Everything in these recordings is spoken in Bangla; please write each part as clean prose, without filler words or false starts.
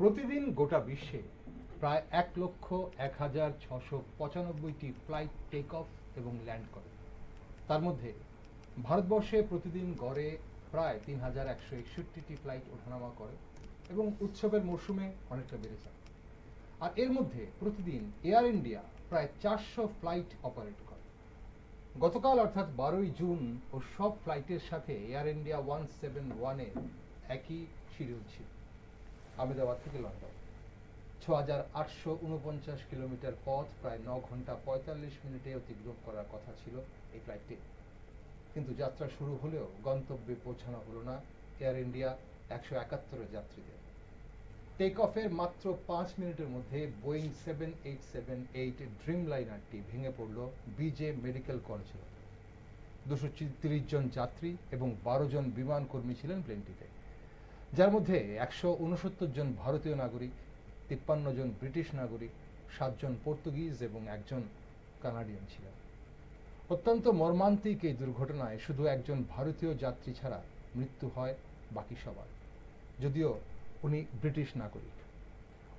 প্রতিদিন গোটা বিশ্বে প্রায় 1,01,695টি ফ্লাইট টেক অফ এবং ল্যান্ড করে। তার মধ্যে ভারতবর্ষে প্রতিদিন গড়ে প্রায় 3,161টি ফ্লাইট ওঠানামা করে এবং উৎসবের মরশুমে অনেকটা বেড়ে যায়। আর এর মধ্যে প্রতিদিন এয়ার ইন্ডিয়া প্রায় 400 ফ্লাইট অপারেট করে। গতকাল অর্থাৎ 12ই জুন ও সব ফ্লাইটের সাথে এয়ার ইন্ডিয়া 171-এর একই শিডিউল ছিল। আহমেদাবাদ থেকে লন্ডন 6,849 কিলোমিটার পথ প্রায় 9 ঘন্টা 45 মিনিটে অতিক্রম করার কথা ছিল এই ফ্লাইটটি। কিন্তু যাত্রা শুরু হলেও গন্তব্যে পৌঁছানো হলো না এয়ার ইন্ডিয়া 171 যাত্রীদের। টেক অফের মাত্র 5 মিনিটের মধ্যে বোয়িং 7878 ড্রিম লাইনারটি ভেঙে পড়ল বিজে মেডিকেল কলেজে। 230 জন যাত্রী এবং 12 জন বিমান কর্মী ছিলেন প্লেনটিতে, যার মধ্যে 169 জন ভারতীয় নাগরিক, 53 জন ব্রিটিশ নাগরিক, 7 জন পর্তুগিজ এবং 1 জন কানাডিয়ান ছিলেন। অত্যন্ত মর্মান্তিক এই দুর্ঘটনায় শুধু একজন ভারতীয় যাত্রী ছাড়া মৃত্যু হয় বাকি সবার, যদিও উনি ব্রিটিশ নাগরিক।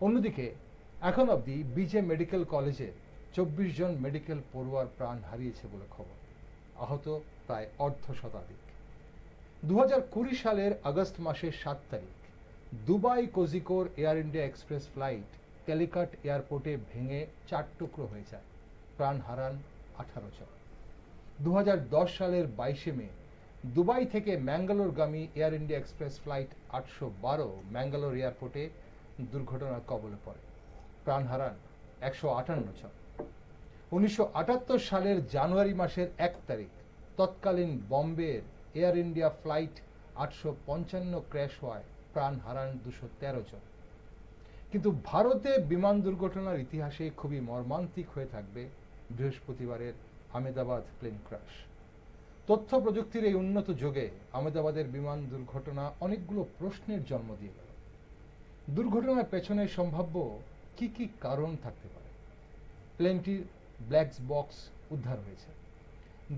অন্যদিকে এখন অবধি বিজে মেডিকেল কলেজের 24 জন মেডিকেল পড়ুয়ার প্রাণ হারিয়েছে বলে খবর, আহত প্রায় অর্ধশতাধিক। 2020 সালের আগস্ট মাসের 7 তারিখ দুবাই কোজিকোর Air India Express flight Calicut এয়ারপোর্টে ভেঙে 4 টুকরো হয়ে যায়, প্রাণ হারান 18 জন। 2010 সালের 22 মে দুবাই থেকে ম্যাঙ্গালোরগামী Air India Express flight 812 Mangalore এয়ারপোর্টে দুর্ঘটনার কবলে পড়ে, প্রাণ হারান 158 জন। 1978 সালের জানুয়ারি মাসের 1 তারিখ তৎকালীন বম্বের এয়ার ইন্ডিয়া ফ্লাইট 855 ক্র্যাশ হওয়ায় প্রাণ হারান 213 জন। কিন্তু ভারতে বিমান দুর্ঘটনার ইতিহাসে খুবই মর্মান্তিক হয়ে থাকবে বৃহস্পতিবারের আহমেদাবাদ প্লেন ক্র্যাশ। তথ্য প্রযুক্তির এই উন্নত যুগে আহমেদাবাদের বিমান দুর্ঘটনা অনেকগুলো প্রশ্নের জন্ম দিয়ে গেল। দুর্ঘটনার পেছনে সম্ভাব্য কি কি কারণ থাকতে পারে? প্লেনটির ব্ল্যাক বক্স উদ্ধার হয়েছে।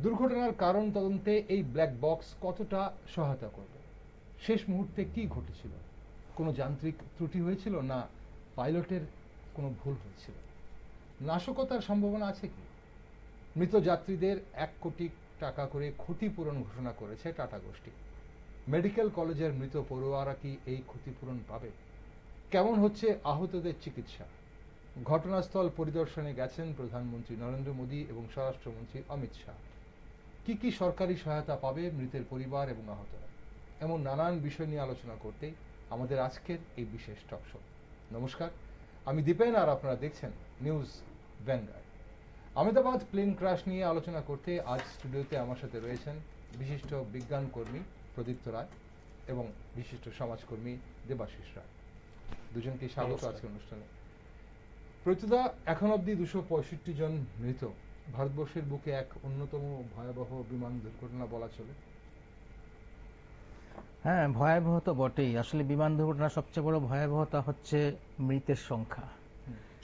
দুর্ঘটনার কারণ তদন্তে এই ব্ল্যাক বক্স কতটা সহায়তা করবে? শেষ মুহূর্তে কি ঘটেছিল? কোনো যান্ত্রিক ত্রুটি হয়েছিল, না পাইলটের কোনো ভুল হয়েছিল? নাশকতার সম্ভাবনা আছে কি? মৃত যাত্রীদের 1 কোটি টাকা করে ক্ষতিপূরণ ঘোষণা করেছে টাটা গোষ্ঠী। মেডিকেল কলেজের মৃত পড়ুয়ারা কি এই ক্ষতিপূরণ পাবে? কেমন হচ্ছে আহতদের চিকিৎসা? ঘটনাস্থল পরিদর্শনে গেছেন প্রধানমন্ত্রী নরেন্দ্র মোদী এবং স্বরাষ্ট্রমন্ত্রী অমিত শাহ। কি কি সরকারি সহায়তা পাবে মৃতের পরিবার এবং আহতরা? এমন নানান বিষয় নিয়ে আলোচনা করতে আমাদের আজকের এই বিশেষ টক শো। নমস্কার, আমি দীপেন আর আপনারা দেখছেন News Vanguard. Ahmedabad plane crash নিয়ে আলোচনা করতে আজ স্টুডিওতে আমার সাথে রয়েছেন বিশিষ্ট বিজ্ঞান কর্মী প্রদীপ্ত রায় এবং বিশিষ্ট সমাজকর্মী দেবাশিস রায়। দুজনকে স্বাগত আজকের অনুষ্ঠানে। প্রত্যুদা, এখন অবধি 265 জন মৃত, ভারতবর্ষের বুকে এক অন্যতম ভয়াবহ বিমান দুর্ঘটনা বলা চলে। হ্যাঁ, ভয়াবহ তো বটেই। আসলে বিমান দুর্ঘটনার সবচেয়ে বড় ভয়াবহতা হচ্ছে মৃতের সংখ্যা।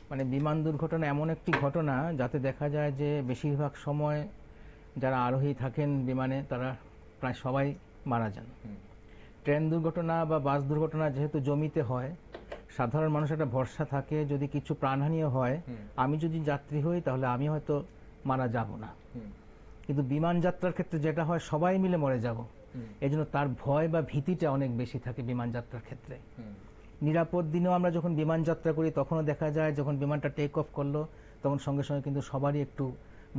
মানে বিমান দুর্ঘটনা এমন একটি ঘটনা যাতে দেখা যায় যে বেশিরভাগ সময় যারা আরোহী থাকেন বিমানে তারা প্রায় সবাই মারা যান। ট্রেন দুর্ঘটনা বা বাস দুর্ঘটনা যেহেতু জমিতে হয়, সাধারণ মানুষ একটা ভরসা থাকে যদি কিছু প্রাণহানিও হয়, আমি যদি যাত্রী হই তাহলে আমি হয়তো মারা যাব না। কিন্তু বিমান যাত্রার ক্ষেত্রে যেটা হয় সবাই মিলে মরে যাব, এজন্য তার ভয় বা ভীতিটা অনেক বেশি থাকে বিমান যাত্রার ক্ষেত্রে। নিরাপদ দিনেও আমরা যখন বিমান যাত্রা করি তখনও দেখা যায় যখন বিমানটা টেক অফ করলো তখন সঙ্গে সঙ্গে কিন্তু সবারই একটু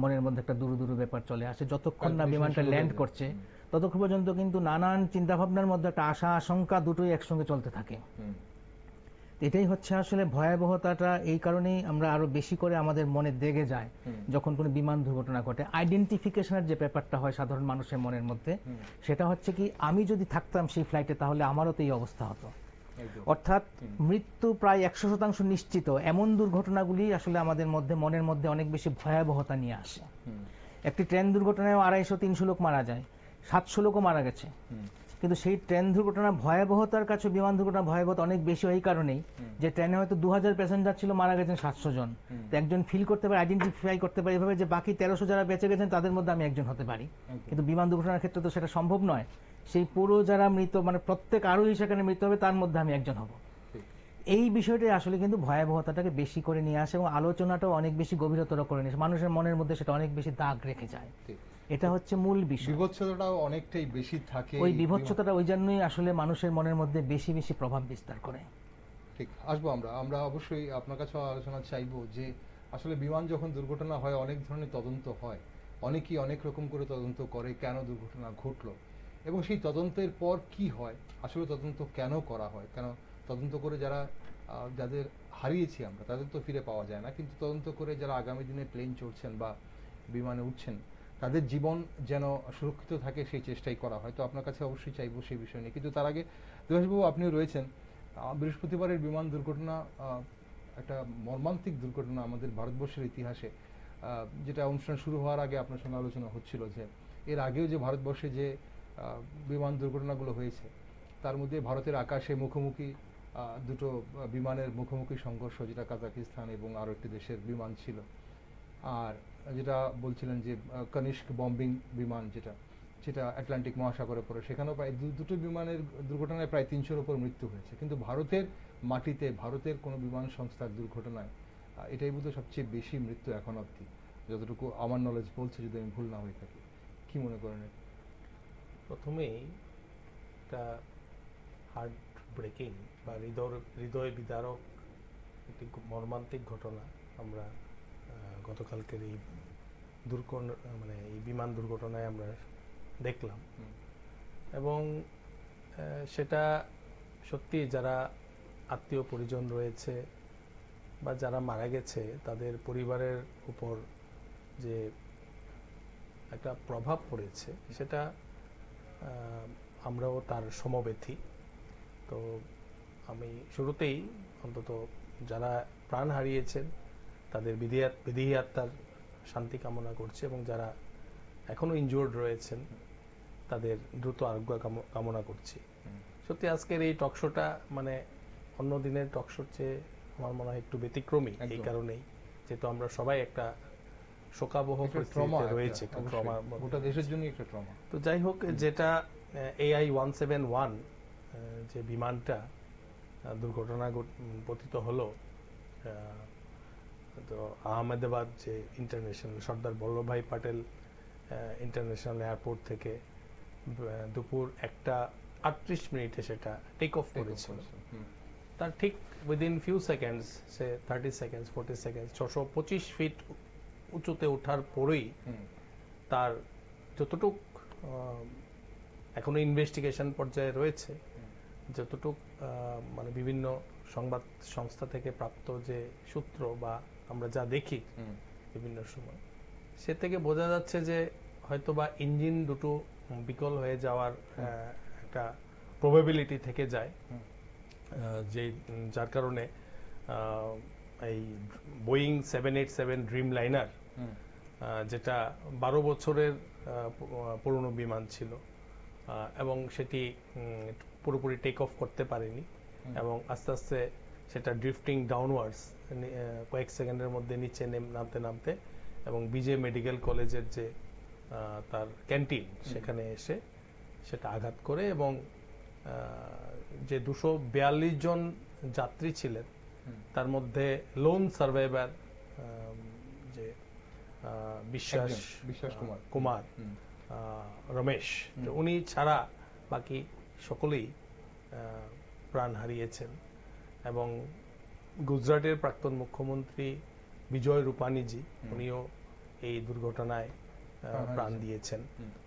মনের মধ্যে একটা দুরু দুরু ব্যাপার চলে আসে। যতক্ষণ না বিমানটা ল্যান্ড করছে ততক্ষণ পর্যন্ত কিন্তু নানান চিন্তাভাবনার মধ্যে একটা আশা আশঙ্কা দুটোই একসঙ্গে চলতে থাকে। এটাই হচ্ছে আসলে ভয়াবহতাটা। এই কারণেই আমরা আরো বেশি করে আমাদের মনে দেগে যায় যখন কোনো বিমান দুর্ঘটনা ঘটে। আইডেন্টিফিকেশনের যে ব্যাপারটা হয় সাধারণ মানুষের মনের মধ্যে, সেটা হচ্ছে কি আমি যদি থাকতাম সেই ফ্লাইটে তাহলে আমারও তো এই অবস্থা হতো। অর্থাৎ মৃত্যু প্রায় 100% নিশ্চিত এমন দুর্ঘটনাগুলি আসলে আমাদের মধ্যে মনের মধ্যে অনেক বেশি ভয়াবহতা নিয়ে আসে। একটি ট্রেন দুর্ঘটনায় 250-300 লোক মারা যায়, 700 লোকও মারা গেছে। কিন্তু সেই ট্রেন দুর্ঘটনার ভয়াবহতার কাছে বিমান দুর্ঘটনার ভয়াবহতা অনেক বেশি এই কারণেই যে ট্রেনে হয়তো 2000 প্যাসেঞ্জার ছিল, মারা গেছেন 700 জন। তো একজন ফিল করতে পারে, আইডেন্টিফাই করতে পারে এভাবে যে বাকি 1300 যারা বেঁচে গেছেন তাদের মধ্যে আমি একজন হতে পারি। কিন্তু বিমান দুর্ঘটনার ক্ষেত্রে তো সেটা সম্ভব নয়। সেই পুরো যারা মৃত মানে প্রত্যেক আরোহী সেখানে মৃত হবে তার মধ্যে আমি একজন হব। এই বিষয়টা আসলে কিন্তু ভয়াবহতাটাকে বেশি করে নিয়ে আসে এবং আলোচনাটাও অনেক বেশি গভীরতর করে নিয়ে আসে, মানুষের মনের মধ্যে সেটা অনেক বেশি দাগ রেখে যায়। ঠিক। এটা হচ্ছে মূল বিষয়। বিভৎসতাটাও অনেকটাই বেশি থাকে ওই বিভৎসতাটা ওই জন্যই আসলে মানুষের মনের মধ্যে বেশি বেশি প্রভাব বিস্তার করে। ঠিক, আসবো আমরা অবশ্যই আপনার কাছে আলোচনা চাইবো যে আসলে বিমান যখন দুর্ঘটনা হয় অনেক ধরনের তদন্ত হয়, অনেকেই অনেক রকম করে তদন্ত করে কেন দুর্ঘটনা ঘটলো, এবং সেই তদন্তের পর কি হয়, আসলে তদন্ত কেন করা হয়, কেন তদন্ত করে যাদের হারিয়েছি আমরা তাদের তো ফিরে পাওয়া যায় না, কিন্তু তদন্ত করে যারা আগামী দিনে প্লেন চড়ছেন বা বিমানে উঠছেন তাদের জীবন যেন সুরক্ষিত থাকে সেই চেষ্টাই করা হয়। তো আপনার কাছে অবশ্যই চাইবো সেই বিষয় নিয়ে। কিন্তু তার আগে দেবাশিসবাবু, আপনিও রয়েছেন। বৃহস্পতিবারের বিমান দুর্ঘটনা একটা মর্মান্তিক দুর্ঘটনা আমাদের ভারতবর্ষের ইতিহাসে, যেটা অনুষ্ঠান শুরু হওয়ার আগে আপনার সঙ্গে আলোচনা হচ্ছিল যে এর আগেও যে ভারতবর্ষে যে বিমান দুর্ঘটনাগুলো হয়েছে তার মধ্যে ভারতের আকাশে মুখোমুখি দুটো বিমানের মুখোমুখি সংঘর্ষ, যেটা কাজাকিস্তান এবং আরো একটি দেশের বিমান ছিল, আর যেটা বলছিলেন যে কনিষ্ক বম্বিং বিমান যেটা সেটা আটলান্টিক মহাসাগরে পড়ে, সেখানেও প্রায় দুটো বিমানের দুর্ঘটনায় প্রায় 300-র উপর মৃত্যু হয়েছে। কিন্তু ভারতের মাটিতে ভারতের কোনো বিমান সংস্থার দুর্ঘটনায় এটাই বোধহয় সবচেয়ে বেশি মৃত্যু এখন অবধি, যতটুকু আমার নলেজ বলছে, যদি আমি ভুল না হয়ে থাকি। কি মনে করেন? প্রথমেই একটা হার্ট ব্রেকিং বা হৃদয় বিদারক একটি মর্মান্তিক ঘটনা আমরা গতকালকের এই মানে এই বিমান দুর্ঘটনায় আমরা দেখলাম। এবং সেটা সত্যি যারা আত্মীয় পরিজন রয়েছে বা যারা মারা গেছে তাদের পরিবারের উপর যে একটা প্রভাব পড়েছে সেটা আমরাও তার সমব্যথী। তো আমি শুরুতেই অন্তত যারা প্রাণ হারিয়েছেন তাদের বিদেহী আত্মার শান্তি কামনা করছি, এবং যারা এখনো ইনজুর্ড রয়েছেন তাদের দ্রুত আরোগ্য কামনা করছি। সত্যি আজকের এই টকশোটা মানে অন্য দিনের টকশোর চেয়ে আমার মনে হয় একটু ব্যতিক্রমী, এই কারণেই যেহেতু আমরা সবাই একটা শোকাবহ পরিস্থিতিতে রয়েছে, একটা ট্রমা, গোটা দেশের জন্য একটা ট্রমা। তো যাই হোক, যেটা AI-171 যে বিমানটা দুর্ঘটনা পতিত হলো, তো আহমেদাবাদ যে international Sardar Vallabhbhai Patel international airport থেকে দুপুর 1:38 সেটা টেক অফ করেছিল। তার ঠিক উইদিন ফিউ সেকেন্ডস, সে 30 সেকেন্ডস 40 সেকেন্ডস 625 ফিট উঁচুতে ওঠার পরেই তার যতটুক এখনো ইনভেস্টিগেশন পর্যায়ে রয়েছে, যতটুক মানে বিভিন্ন সংবাদ সংস্থা থেকে প্রাপ্ত যে সূত্র বা আমরা যা দেখি বিভিন্ন সময়, সে থেকে বোঝা যাচ্ছে যে হয়তোবা ইঞ্জিন দুটো বিকল হয়ে যাওয়ার একটা প্রবাবিলিটি থেকে যায়, যে যার কারণে এই বোয়িং 787 ড্রিম লাইনার, যেটা 12 বছরের পুরনো বিমান ছিল এবং সেটি পুরোপুরি টেক অফ করতে পারেনি, এবং আস্তে আস্তে সেটা ড্রিফটিং ডাউনওয়ার্ডস কয়েক সেকেন্ডের মধ্যে নিচে নামতে নামতে এবং বিজে মেডিকেল কলেজের যে তার ক্যান্টিন সেখানে এসে সেটা আঘাত করে, এবং যে 242 জন যাত্রী ছিলেন তার মধ্যে লোন সার্ভাইভার যে বিশ্বাস কুমার রমেশ, উনি ছাড়া বাকি সকলেই প্রাণ হারিয়েছেন। এবং গুজরাটের প্রাক্তন মুখ্যমন্ত্রী বিজয় রূপানীজি, উনিও এই দুর্ঘটনায় প্রাণ দিয়েছেন।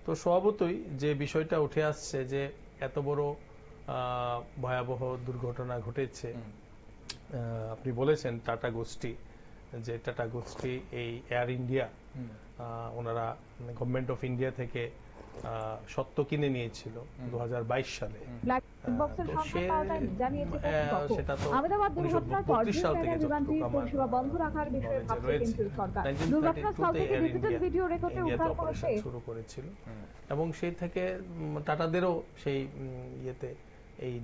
তো স্বভাবতই যে বিষয়টা উঠে আসছে যে এত বড় ভয়াবহ দুর্ঘটনা ঘটেছে, আপনি বলেছেন টাটা গোষ্ঠী, যে টাটা গোষ্ঠী এই এয়ার ইন্ডিয়া ওনারা গভর্নমেন্ট অফ ইন্ডিয়া থেকে সত্ত্ব কিনে নিয়েছিল 2022 সালে। সেটা তো 1932 সাল থেকে শুরু করেছিল, এবং সেই থেকে টাটাদেরও সেই ইয়েতে এই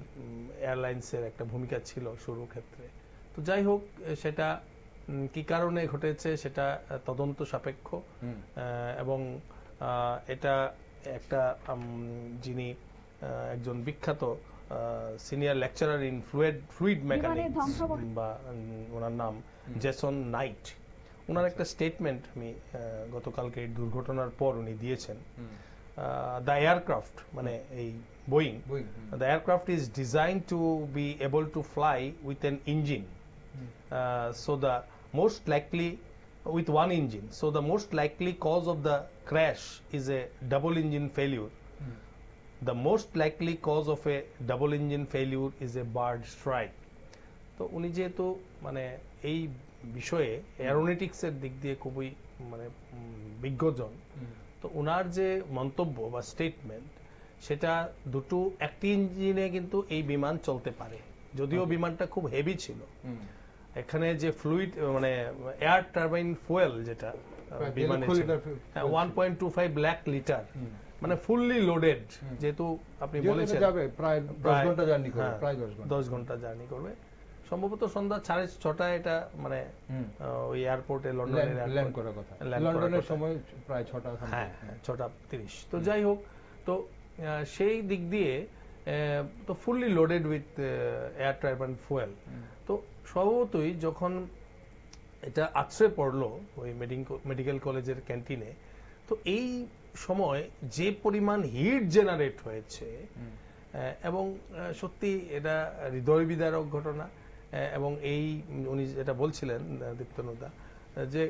এয়ারলাইন্সের একটা ভূমিকা ছিল শুরু ক্ষেত্রে। তো যাই হোক, সেটা কি কারণে ঘটেছে সেটা তদন্ত সাপেক্ষ, এবং এটা একটা যিনি একজন বিখ্যাত senior lecturer in fluid mechanics ধ্বংসাবশেষ। বা ওনার নাম জেসন নাইট, ওনার একটা স্টেটমেন্ট আমি গতকালকে এই দুর্ঘটনার পর উনি দিয়েছেন। দ্য এয়ারক্রাফট মানে এই Boeing, the aircraft is design to be able to fly with an engine, so the most likely with one engine, so the most likely cause of the crash is a double engine failure. The most likely cause of a double engine failure is a bird strike. তো উনি যেহেতু মানে এই বিষয়ে এরোনটিক্স এর দিক দিয়ে খুবই মানে বিজ্ঞজন, তো ওনার যে মন্তব্য বা স্টেটমেন্ট সেটা দুটো একটি ইঞ্জিনে কিন্তু এই বিমান চলতে পারে, যদিও বিমানটা খুব হেভি ছিল। এখানে যে ফ্লুইড মানে এয়ার টারবাইন ফুয়েল যেটা বিমানে 1.25 লাখ লিটার, মানে ফুললি লোডেড, যেহেতু আপনি বলেছেন প্রায় 10 ঘন্টা জার্নি করবে, প্রায় 10 ঘন্টা জার্নি করবে, সম্ভবত সন্ধ্যা 6:30 এটা মানে ওই এয়ারপোর্টে লন্ডনে ল্যান্ড করার কথা, লন্ডনের সময় প্রায় 6টা, হ্যাঁ 6:30। তো যাই হোক, তো সেই দিক দিয়ে তো fully loaded with air turbine fuel. তো স্বভাবতই যখন এটা আছড়ে পড়লো ওই মেডিকেল কলেজের ক্যান্টিনে, তো এই সময় যে পরিমাণ হিট জেনারেট হয়েছে এবং সত্যি এটা হৃদয় বিদারক ঘটনা। এবং এই উনি যেটা বলছিলেন দীপ্তনুদা, যে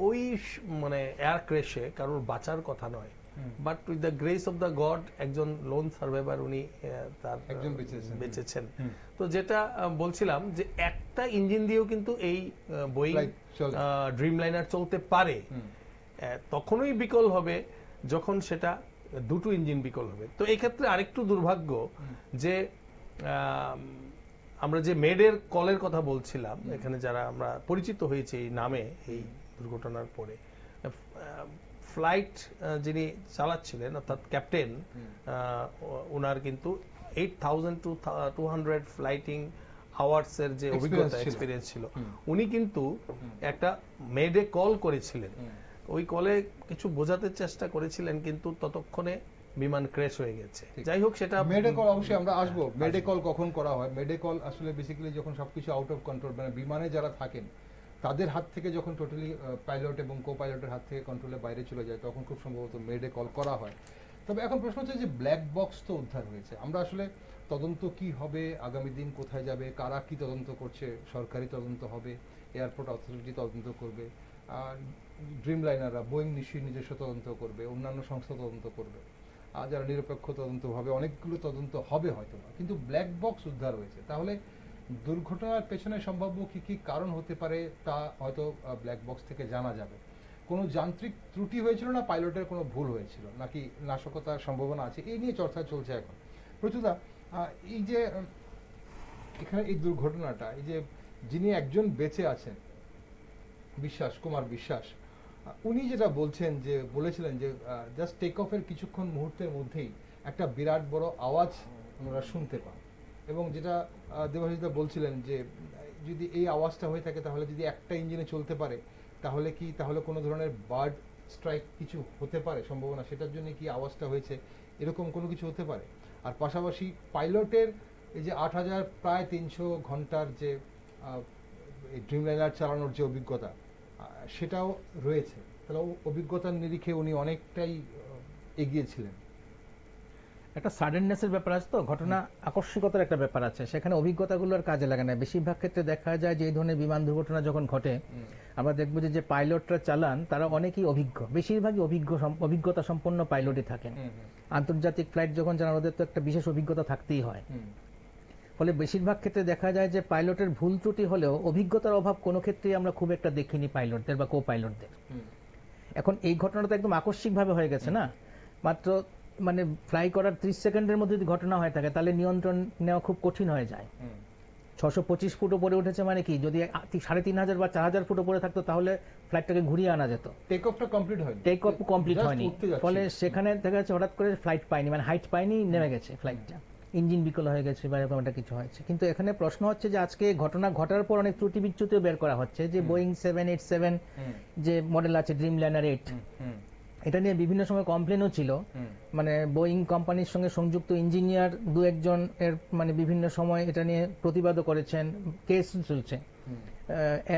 ওই মানে এয়ার ক্র্যাশে কারোর বাঁচার কথা নয়, but with the grace of the god একজন লোন সার্ভাইভার উনি তার বেঁচেছেন। তো যেটা বলছিলাম যে একটা ইঞ্জিন দিয়েও কিন্তু এই বোয়িং ড্রিমলাইনার চলতে পারে, তখনই বিকল হবে যখন সেটা দুটো ইঞ্জিন বিকল হবে। তো এই ক্ষেত্রে আরেকটু দুর্ভাগ্য যে আমরা যে মেডের কলের কথা বলছিলাম, এখানে যারা আমরা পরিচিত হয়েছে এই নামে এই দুর্ঘটনার পরে, ফ্লাইট যিনি চালাচ্ছিলেন অর্থাৎ ক্যাপ্টেন, ওনার কিন্তু 8,200 ফ্লাইটিং আওয়ার্স এর যে অভিজ্ঞতা এক্সপিরিয়েন্স ছিল, উনি কিন্তু একটা মেডে কল করেছিলেন। ওই কলে কিছু বোঝাতে চেষ্টা করেছিলেন, কিন্তু ততক্ষণে বিমান ক্র্যাশ হয়ে গেছে। যাই হোক, সেটা মেডেকল অবশ্যই আমরা আসবো। মেডেকল কখন করা হয়? মেডেকল আসলে বেসিক্যালি যখন সবকিছু আউট অফ কন্ট্রোল, মানে বিমানে যারা থাকেন তাদের হাত থেকে যখন টোটালি পাইলট এবং কো পাইলটের হাত থেকে কন্ট্রোলের বাইরে চলে যায়, তখন খুব সম্ভবত মেডেকল করা হয়। তবে এখন প্রশ্ন হচ্ছে যে ব্ল্যাক বক্স তো উদ্ধার হয়েছে, আমরা আসলে তদন্ত কি হবে, আগামী দিন কোথায় যাবে, কারা কি তদন্ত করছে, সরকারি তদন্ত হবে, এয়ারপোর্ট অথরিটি তদন্ত করবে, আর ড্রিমলাইনাররা বোয়িং নিশ্চয়ই নিজস্ব তদন্ত করবে, অন্যান্য সংস্থা তদন্ত করবে, আর যারা নিরপেক্ষ তদন্ত হবে, অনেকগুলো তদন্ত হবে হয়তো। কিন্তু ব্ল্যাক বক্স উদ্ধার হয়েছে, তাহলে দুর্ঘটনার পেছনে সম্ভাব্য কি কি কারণ হতে পারে তা হয়তো ব্ল্যাক বক্স থেকে জানা যাবে। কোনো যান্ত্রিক ত্রুটি হয়েছিল না পাইলটের কোনো ভুল হয়েছিল, নাকি নাশকতার সম্ভাবনা আছে, এই নিয়ে চর্চা চলছে এখন। প্রচুদা, এই যে এখানে এই দুর্ঘটনাটা, এই যে যিনি একজন বেঁচে আছেন বিশ্বাস কুমার বিশ্বাস, উনি যেটা বলেছিলেন যে জাস্ট টেক অফের কিছুক্ষণ মুহূর্তের মধ্যেই একটা বিরাট বড় আওয়াজ ওনারা শুনতে পান, এবং যেটা দেবাশিসদা বলছিলেন যে যদি এই আওয়াজটা হয়ে থাকে, তাহলে যদি একটা ইঞ্জিনে চলতে পারে, তাহলে কোনো ধরনের বার্ড স্ট্রাইক কিছু হতে পারে সম্ভাবনা, সেটার জন্য কি আওয়াজটা হয়েছে, এরকম কোনো কিছু হতে পারে। আর পাশাপাশি পাইলটের এই যে 8,000 প্রায় 300 ঘন্টার যে ড্রিমলাইনার চালানোর যে অভিজ্ঞতা, সেটাও রয়েছে, তাহলে অভিজ্ঞতার নিরিখে উনি অনেকটাই এগিয়ে ছিলেন। একটা সাডেননেসের ব্যাপার আছে, তো ঘটনা আকস্মিকতার একটা ব্যাপার আছে, সেখানে অভিজ্ঞতাগুলোর কাজে লাগে না। বেশিরভাগ ক্ষেত্রে দেখা যায় যে এই ধরনের বিমান দুর্ঘটনা যখন ঘটে, আমরা দেখবো যে পাইলটরা চালান তারা অনেকেই অভিজ্ঞ, বেশিরভাগই অভিজ্ঞতা সম্পন্ন পাইলটই থাকেন। আন্তর্জাতিক ফ্লাইট যখন চালান ওদের তো একটা বিশেষ অভিজ্ঞতা থাকতেই হয়, ফলে বেশিরভাগ ক্ষেত্রে দেখা যায় যে পাইলটের ভুল ত্রুটি হলেও অভিজ্ঞতার অভাব কোনো ক্ষেত্রেই আমরা খুব একটা দেখিনি পাইলটদের বা কো পাইলটদের। এখন এই ঘটনাটা তো একদম আকস্মিকভাবে হয়ে গেছে না, মাত্র মানে ফ্লাই করার 30 সেকেন্ডের মধ্যে যদি ঘটনা হয়ে থাকে, তাহলে নিয়ন্ত্রণ নেওয়া খুব কঠিন হয়ে যায়। 625 ফুট উপরে উঠেছে মানে কি, যদি 3,500 বা 4,000 ফুট উপরে থাকতো তাহলে ফ্লাইটটাকে ঘুরিয়ে আনা যেত। টেক অফটা কমপ্লিট হয়নি, টেক অফ কমপ্লিট হয়নি, ফলে সেখানে দেখা যাচ্ছে হঠাৎ করে ফ্লাইট পায়নি, মানে হাইট পায়নি, নেমে গেছে ফ্লাইটটা, ইঞ্জিন বিকল হয়ে গেছে বা এরকম একটা কিছু হয়েছে। কিন্তু এখানে প্রশ্ন হচ্ছে যে আজকে ঘটনা ঘটার পর অনেক ত্রুটি বিচ্যুতিও বের করা হচ্ছে, যে বোয়িং 787 যে মডেল আছে ড্রিমলাইনার 8, এটা নিয়ে বিভিন্ন সময় কমপ্লেনও ছিল, মানে বোয়িং কোম্পানির সঙ্গে সংযুক্ত ইঞ্জিনিয়ার দু একজন এর মানে বিভিন্ন সময় এটা নিয়ে প্রতিবাদও করেছেন, কেস চলছে।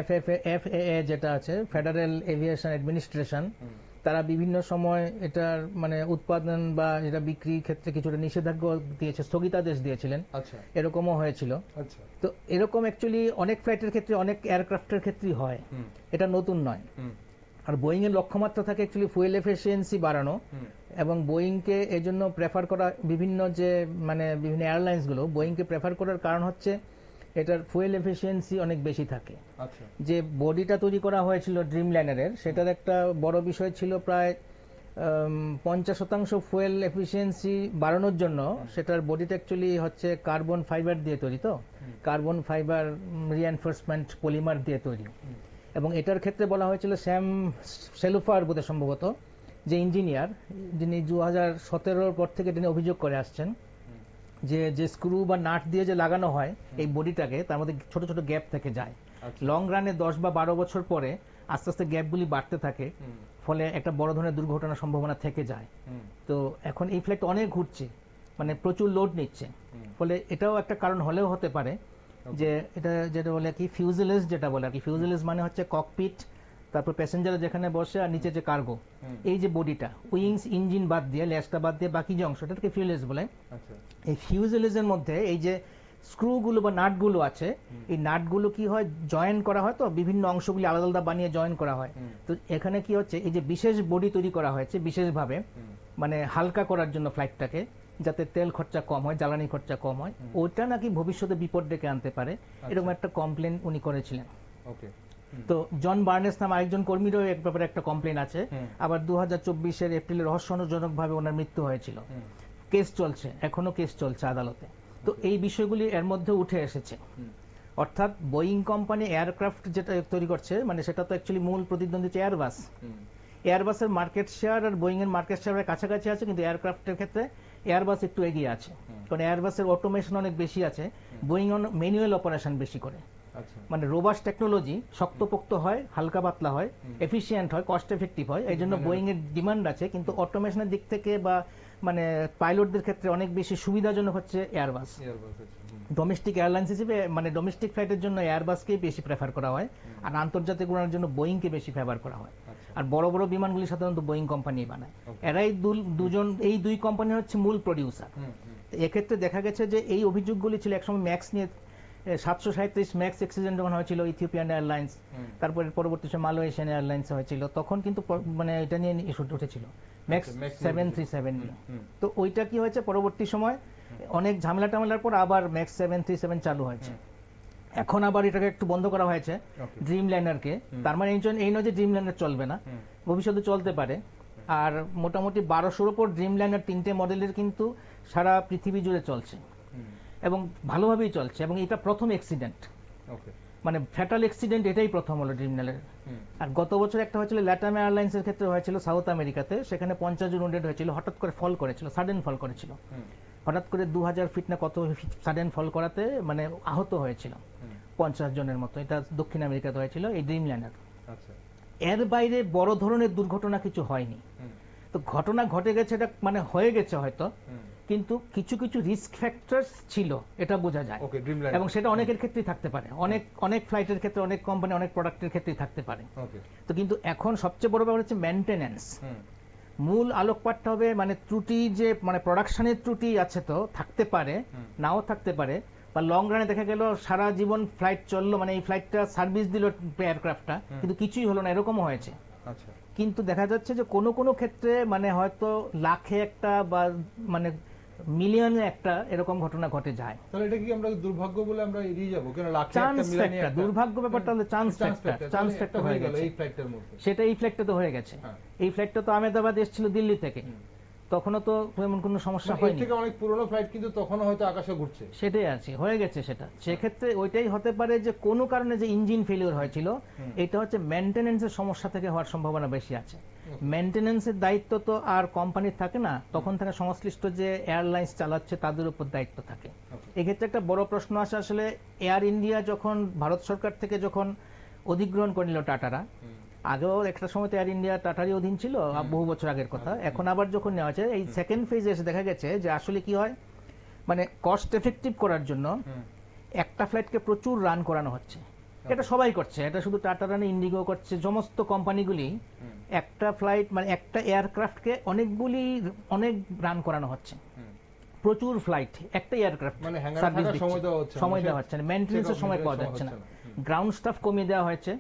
FAA যেটা আছে, ফেডারেল এভিয়েশন অ্যাডমিনিস্ট্রেশন, তারা বিভিন্ন সময় এটার মানে উৎপাদন বা এটা বিক্রির ক্ষেত্রে কিছুটা নিষেধাজ্ঞা দিয়েছে, স্থগিতাদেশ দিয়েছিলেন, এরকমও হয়েছিল। তো এরকম অ্যাকচুয়ালি অনেক ফ্লাইটের ক্ষেত্রে, অনেক এয়ারক্রাফটের ক্ষেত্রেই হয়, এটা নতুন নয়। আর বোয়িং এর লক্ষ্যমাত্রা থাকে অ্যাকচুয়ালি ফুয়েল এফিসিয়েন্সি বাড়ানো, এবং বোয়িংকে এই জন্য প্রেফার করা বিভিন্ন যে মানে বিভিন্ন এয়ারলাইন্স গুলো বোয়িংকে প্রেফার করার কারণ হচ্ছে এটার ফুয়েল এফিসিয়েন্সি অনেক বেশি থাকে। যে বডিটা তৈরি করা হয়েছিল ড্রিমলাইনারের, সেটার একটা বড় বিষয় ছিল প্রায় 50% ফুয়েল এফিসিয়েন্সি বাড়ানোর জন্য সেটার বডিটা অ্যাকচুয়ালি হচ্ছে কার্বন ফাইবার দিয়ে তৈরি, তো কার্বন ফাইবার রিএনফোর্সমেন্ট পলিমার দিয়ে তৈরি। এবং এটার ক্ষেত্রে বলা হয়েছিল স্যাম সেলুফার বোধ সম্ভবত যে ইঞ্জিনিয়ার, যিনি 2017 পর থেকে তিনি অভিযোগ করে আসছেন যে স্ক্রু বা নাট দিয়ে যে লাগানো হয় এই বডিটাকে, তার মধ্যে ছোট ছোট গ্যাপ থেকে যায়। লং রানে 10 বা 12 বছর পরে আস্তে আস্তে গ্যাপগুলি বাড়তে থাকে, ফলে একটা বড় ধরনের দুর্ঘটনার সম্ভাবনা থেকে যায়। তো এখন এই ফ্লাইট অনেক ঘুরছে, মানে প্রচুর লোড নিচ্ছে, ফলে এটাও একটা কারণ হলেও হতে পারে যে এটা যেটা বলে কি ফিউজেলেজ, যেটা বলে আর কি, ফিউজেলেজ মানে হচ্ছে ককপিট, তারপর প্যাসেঞ্জার যেখানে বসে আর নিচে যে কার্গো, এই যে বডিটা উইংস ইঞ্জিন বাদ দিয়ে, লেজটা বাদ দিয়ে বাকি যে অংশটাকে ফিউজেলেজ বলে। এই ফিউজেলেজের মধ্যে এই যে স্ক্রুগুলো বা নাটগুলো আছে, এই নাটগুলো কি হয় জয়েন করা হয়, তো বিভিন্ন অংশগুলি আলাদা আলাদা বানিয়ে জয়েন করা হয়। তো এখানে কি হচ্ছে এই যে বিশেষ বডি তৈরি করা হয়েছে বিশেষভাবে, মানে হালকা করার জন্য ফ্লাইটটাকে, যাতে তেল খরচা কম হয়, জ্বালানি খরচা কম হয়, ওটা নাকি ভবিষ্যতে বিপদ ডেকে আনতে পারে, এরকম একটা কমপ্লেন উনি করেছিলেন। তো জন বার্নেস নামে আরেকজন কর্মীরও এক ব্যাপারে একটা কমপ্লেন আছে। আবার 2024 এপ্রিলে রহস্যজনকভাবে ওনার মৃত্যু হয়েছিল। কেস চলছে, এখনো কেস চলছে আদালতে। তো এই বিষয়গুলি এর মধ্যে উঠে এসেছে। অর্থাৎ বোয়িং কোম্পানি এয়ারক্রাফট যেটা তৈরি করছে, মানে সেটা তো অ্যাকচুয়ালি মূল প্রতিদ্বন্দ্বী এয়ারবাস। এয়ারবাসের মার্কেট শেয়ার আর বোয়িং এর মার্কেট শেয়ারের কাছাকাছি আছে, কিন্তু এয়ারক্রাফটের ক্ষেত্রে এয়ারবাস একটু এগিয়ে আছে, কারণ এয়ারবাসের অটোমেশন অনেক বেশি আছে, বোয়িং ম্যানুয়াল অপারেশন বেশি করে। মানে রোবাস্ট টেকনোলজি, শক্তপোক্ত হয়, হালকা পাতলা হয়, এফিশিয়েন্ট হয়, কস্ট এফেক্টিভ হয়, এই জন্য বোয়িং এর ডিমান্ড আছে। কিন্তু অটোমেশনের দিক থেকে বা মানে পাইলটদের ক্ষেত্রে অনেক বেশি সুবিধাজনক হচ্ছে এয়ারবাস। ডোমেস্টিক এয়ারলাইন্স হিসেবে মানে ডোমেস্টিক ফ্লাইটের জন্য এয়ারবাসকেই বেশি প্রেফার করা হয়, আর আন্তর্জাতিক উড়ানের জন্য বোয়িংকে বেশি ফেভার করা হয়। আর বড় বড় বিমানগুলি সাধারণত বোয়িং কোম্পানি বানায়। এরাই দুজন, এই দুই কোম্পানি হচ্ছে মূল প্রডিউসার। এক্ষেত্রে দেখা গেছে যে এই অভিযোগগুলি ছিল একসময় ম্যাক্স নিয়ে, 737 ম্যাক্স অ্যাক্সিডেন্ট যখন হয়েছিল ইথিওপিয়ান এয়ারলাইন্স, তারপরে পরবর্তী সময় মালয়েশিয়ান এয়ারলাইন্স হয়েছিল, তখন কিন্তু মানে এটা নিয়ে ইস্যু উঠেছিল ম্যাক্স 737 নিয়ে। তো ওইটা কি হয়েছে, পরবর্তী সময় অনেক ঝামেলা টামেলার পর আবার ম্যাক্স 737 চালু হয়েছে। এখন আবার এটাকে একটু বন্ধ করা হয়েছে ড্রিমলাইনারকে। তার মানে এই নয় যে ড্রিমলাইনার চলবে না, ভবিষ্যতে চলতে পারে। আর মোটামুটি 1200-র উপর ড্রিমলাইনার 3টে মডেলের কিন্তু সারা পৃথিবী জুড়ে চলছে এবং ভালোভাবেই চলছে। এবং এটা প্রথম অ্যাক্সিডেন্ট, মানে ফ্যাটাল অ্যাক্সিডেন্ট এটাই প্রথম হলো ড্রিমলাইনারের। আর গত বছর একটা হয়েছিল ল্যাটাম এয়ারলাইন্সের ক্ষেত্রে, হয়েছিল সাউথ আমেরিকাতে, সেখানে 50 জন উন্ডেড হয়েছিল, হঠাৎ করে ফল করেছিল, সাডেন ফল করেছিল, হঠাৎ করে 2000 ফিট না কত সাডেন ফল করাতে মানে আহত হয়েছিল 50 জনের মতো। এটা দক্ষিণ আমেরিকাতে হয়েছিল এই ড্রিমলাইনার। এর বাইরে বড় ধরনের দুর্ঘটনা কিছু হয়নি। তো ঘটনা ঘটে গেছে, এটা মানে হয়ে গেছে হয়তো, কিন্তু কিছু কিছু রিস্ক ফ্যাক্টরস ছিল, এটা বোঝা যায়। এবং সেটা অনেকের ক্ষেত্রেই থাকতে পারে, অনেক ফ্লাইটের ক্ষেত্রে, অনেক কোম্পানি, অনেক প্রোডাক্টের ক্ষেত্রেই থাকতে পারে। তো কিন্তু এখন সবচেয়ে বড় ব্যাপার হচ্ছে মেইনটেনেন্স। মূল আলোকপাতটা হবে মানে ত্রুটি, যে মানে প্রোডাকশনের ত্রুটি আছে, তো থাকতে পারে, নাও থাকতে পারে, বা লং রানে দেখা গেল সারা জীবন ফ্লাইট চললো, মানে এই ফ্লাইটটা সার্ভিস দিল এয়ারক্রাফটটা, কিন্তু কিছুই হলো না, এরকমও হয়েছে। কিন্তু দেখা যাচ্ছে যে কোনো কোনো ক্ষেত্রে মানে হয়তো লাখে একটা বা মানে মিলিয়নে একটা এরকম ঘটনা ঘটে যায়। তাহলে এটা কি আমরা দুর্ভাগ্য বলে আমরা এড়িয়ে যাব? কেন লাখে একটা মিলিয়নে একটা দুর্ভাগ্য ব্যাপারটা হলো চান্স ফ্যাক্টর হয়ে গেল এই ফ্লাইটের মধ্যে। সেটা এই ফ্লাইটটা তো হয়ে গেছে। এই ফ্লাইটটা তো আহমেদাবাদ এসেছিল দিল্লি থেকে, তখনও তো এমন কোনো সমস্যা হয়নি। থেকে অনেক পুরনো ফ্লাইট, কিন্তু তখনও হয়তো আকাশে ঘুরছে, সেটাই আছে, হয়ে গেছে সেটা। সেক্ষেত্রে ওইটাই হতে পারে যে কোনো কারণে যে ইঞ্জিন ফেলিওর হয়েছিল, এটা হচ্ছে মেইনটেনেন্সের সমস্যা থেকে হওয়ার সম্ভাবনা বেশি আছে। মেইনটেনেন্সের দায়িত্ব তো আর কোম্পানির থাকে না, তখন থেকে সংশ্লিষ্ট যে এয়ারলাইন্স চালাচ্ছে তাদের উপর দায়িত্ব থাকে। এক্ষেত্রে একটা বড় প্রশ্ন আসে, আসলে এয়ার ইন্ডিয়া যখন ভারত সরকার থেকে যখন অধিগ্রহণ করে নিল টাটারা, আগেও একটা সময় এয়ার ইন্ডিয়া টাটারই অধীন ছিল, বহু বছর আগের কথা। এখন আবার যখন নেওয়া হচ্ছে, এই সেকেন্ড ফেজে এসে দেখা গেছে যে আসলে কি হয়, মানে কস্ট এফেক্টিভ করার জন্য একটা ফ্লাইটকে প্রচুর রান করানো হচ্ছে। এটা সবাই করছে, এটা শুধু টাটা রানে, ইন্ডিগো করছে, সমস্ত কোম্পানিগুলি একটা ফ্লাইট মানে একটা এয়ারক্রাফটকে অনেক রান করানো হচ্ছে, প্রচুর ফ্লাইট একটা এয়ারক্রাফট, মানে হ্যাঙ্গারে থাকার সময় দেওয়া হচ্ছে না, মেইনটেনেন্সের সময় পাওয়া যাচ্ছে না, গ্রাউন্ড স্টাফ কমিয়ে দেওয়া হয়েছে,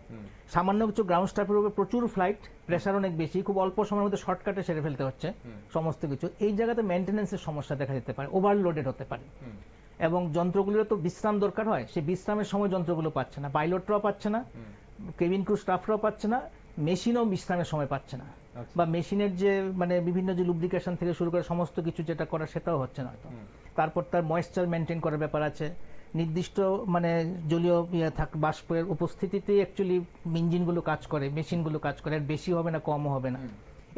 সামান্য কিছু গ্রাউন্ড স্টাফের উপর প্রচুর ফ্লাইট, প্রেসার অনেক বেশি, খুব অল্প সময়ের মধ্যে শর্টকাটে সেরে ফেলতে হচ্ছে সমস্ত কিছু। এই জায়গাতে মেইনটেনেন্সের সমস্যা দেখা যেতে পারে, ওভারলোডেড হতে পারে, এবং যন্ত্রগুলোর তো বিশ্রাম দরকার হয়, সেই বিশ্রামের সময় যন্ত্রগুলো পাচ্ছে না, পাইলটরাও পাচ্ছে না, কেবিন ক্রু স্টাফরাও পাচ্ছে না, মেশিনও বিশ্রামের সময় পাচ্ছে না, বা মেশিনের যে মানে বিভিন্ন যে লুব্রিকেশন থেকে শুরু করে সমস্ত কিছু যেটা করা সেটাও হচ্ছে না। তারপর তার ময়েশ্চার মেনটেন করার ব্যাপার আছে, নির্দিষ্ট মানে জলীয় বাষ্পের উপস্থিতিতে অ্যাকচুয়ালি ইঞ্জিনগুলো কাজ করে, মেশিনগুলো কাজ করে, আর বেশি হবে না কমও হবে না।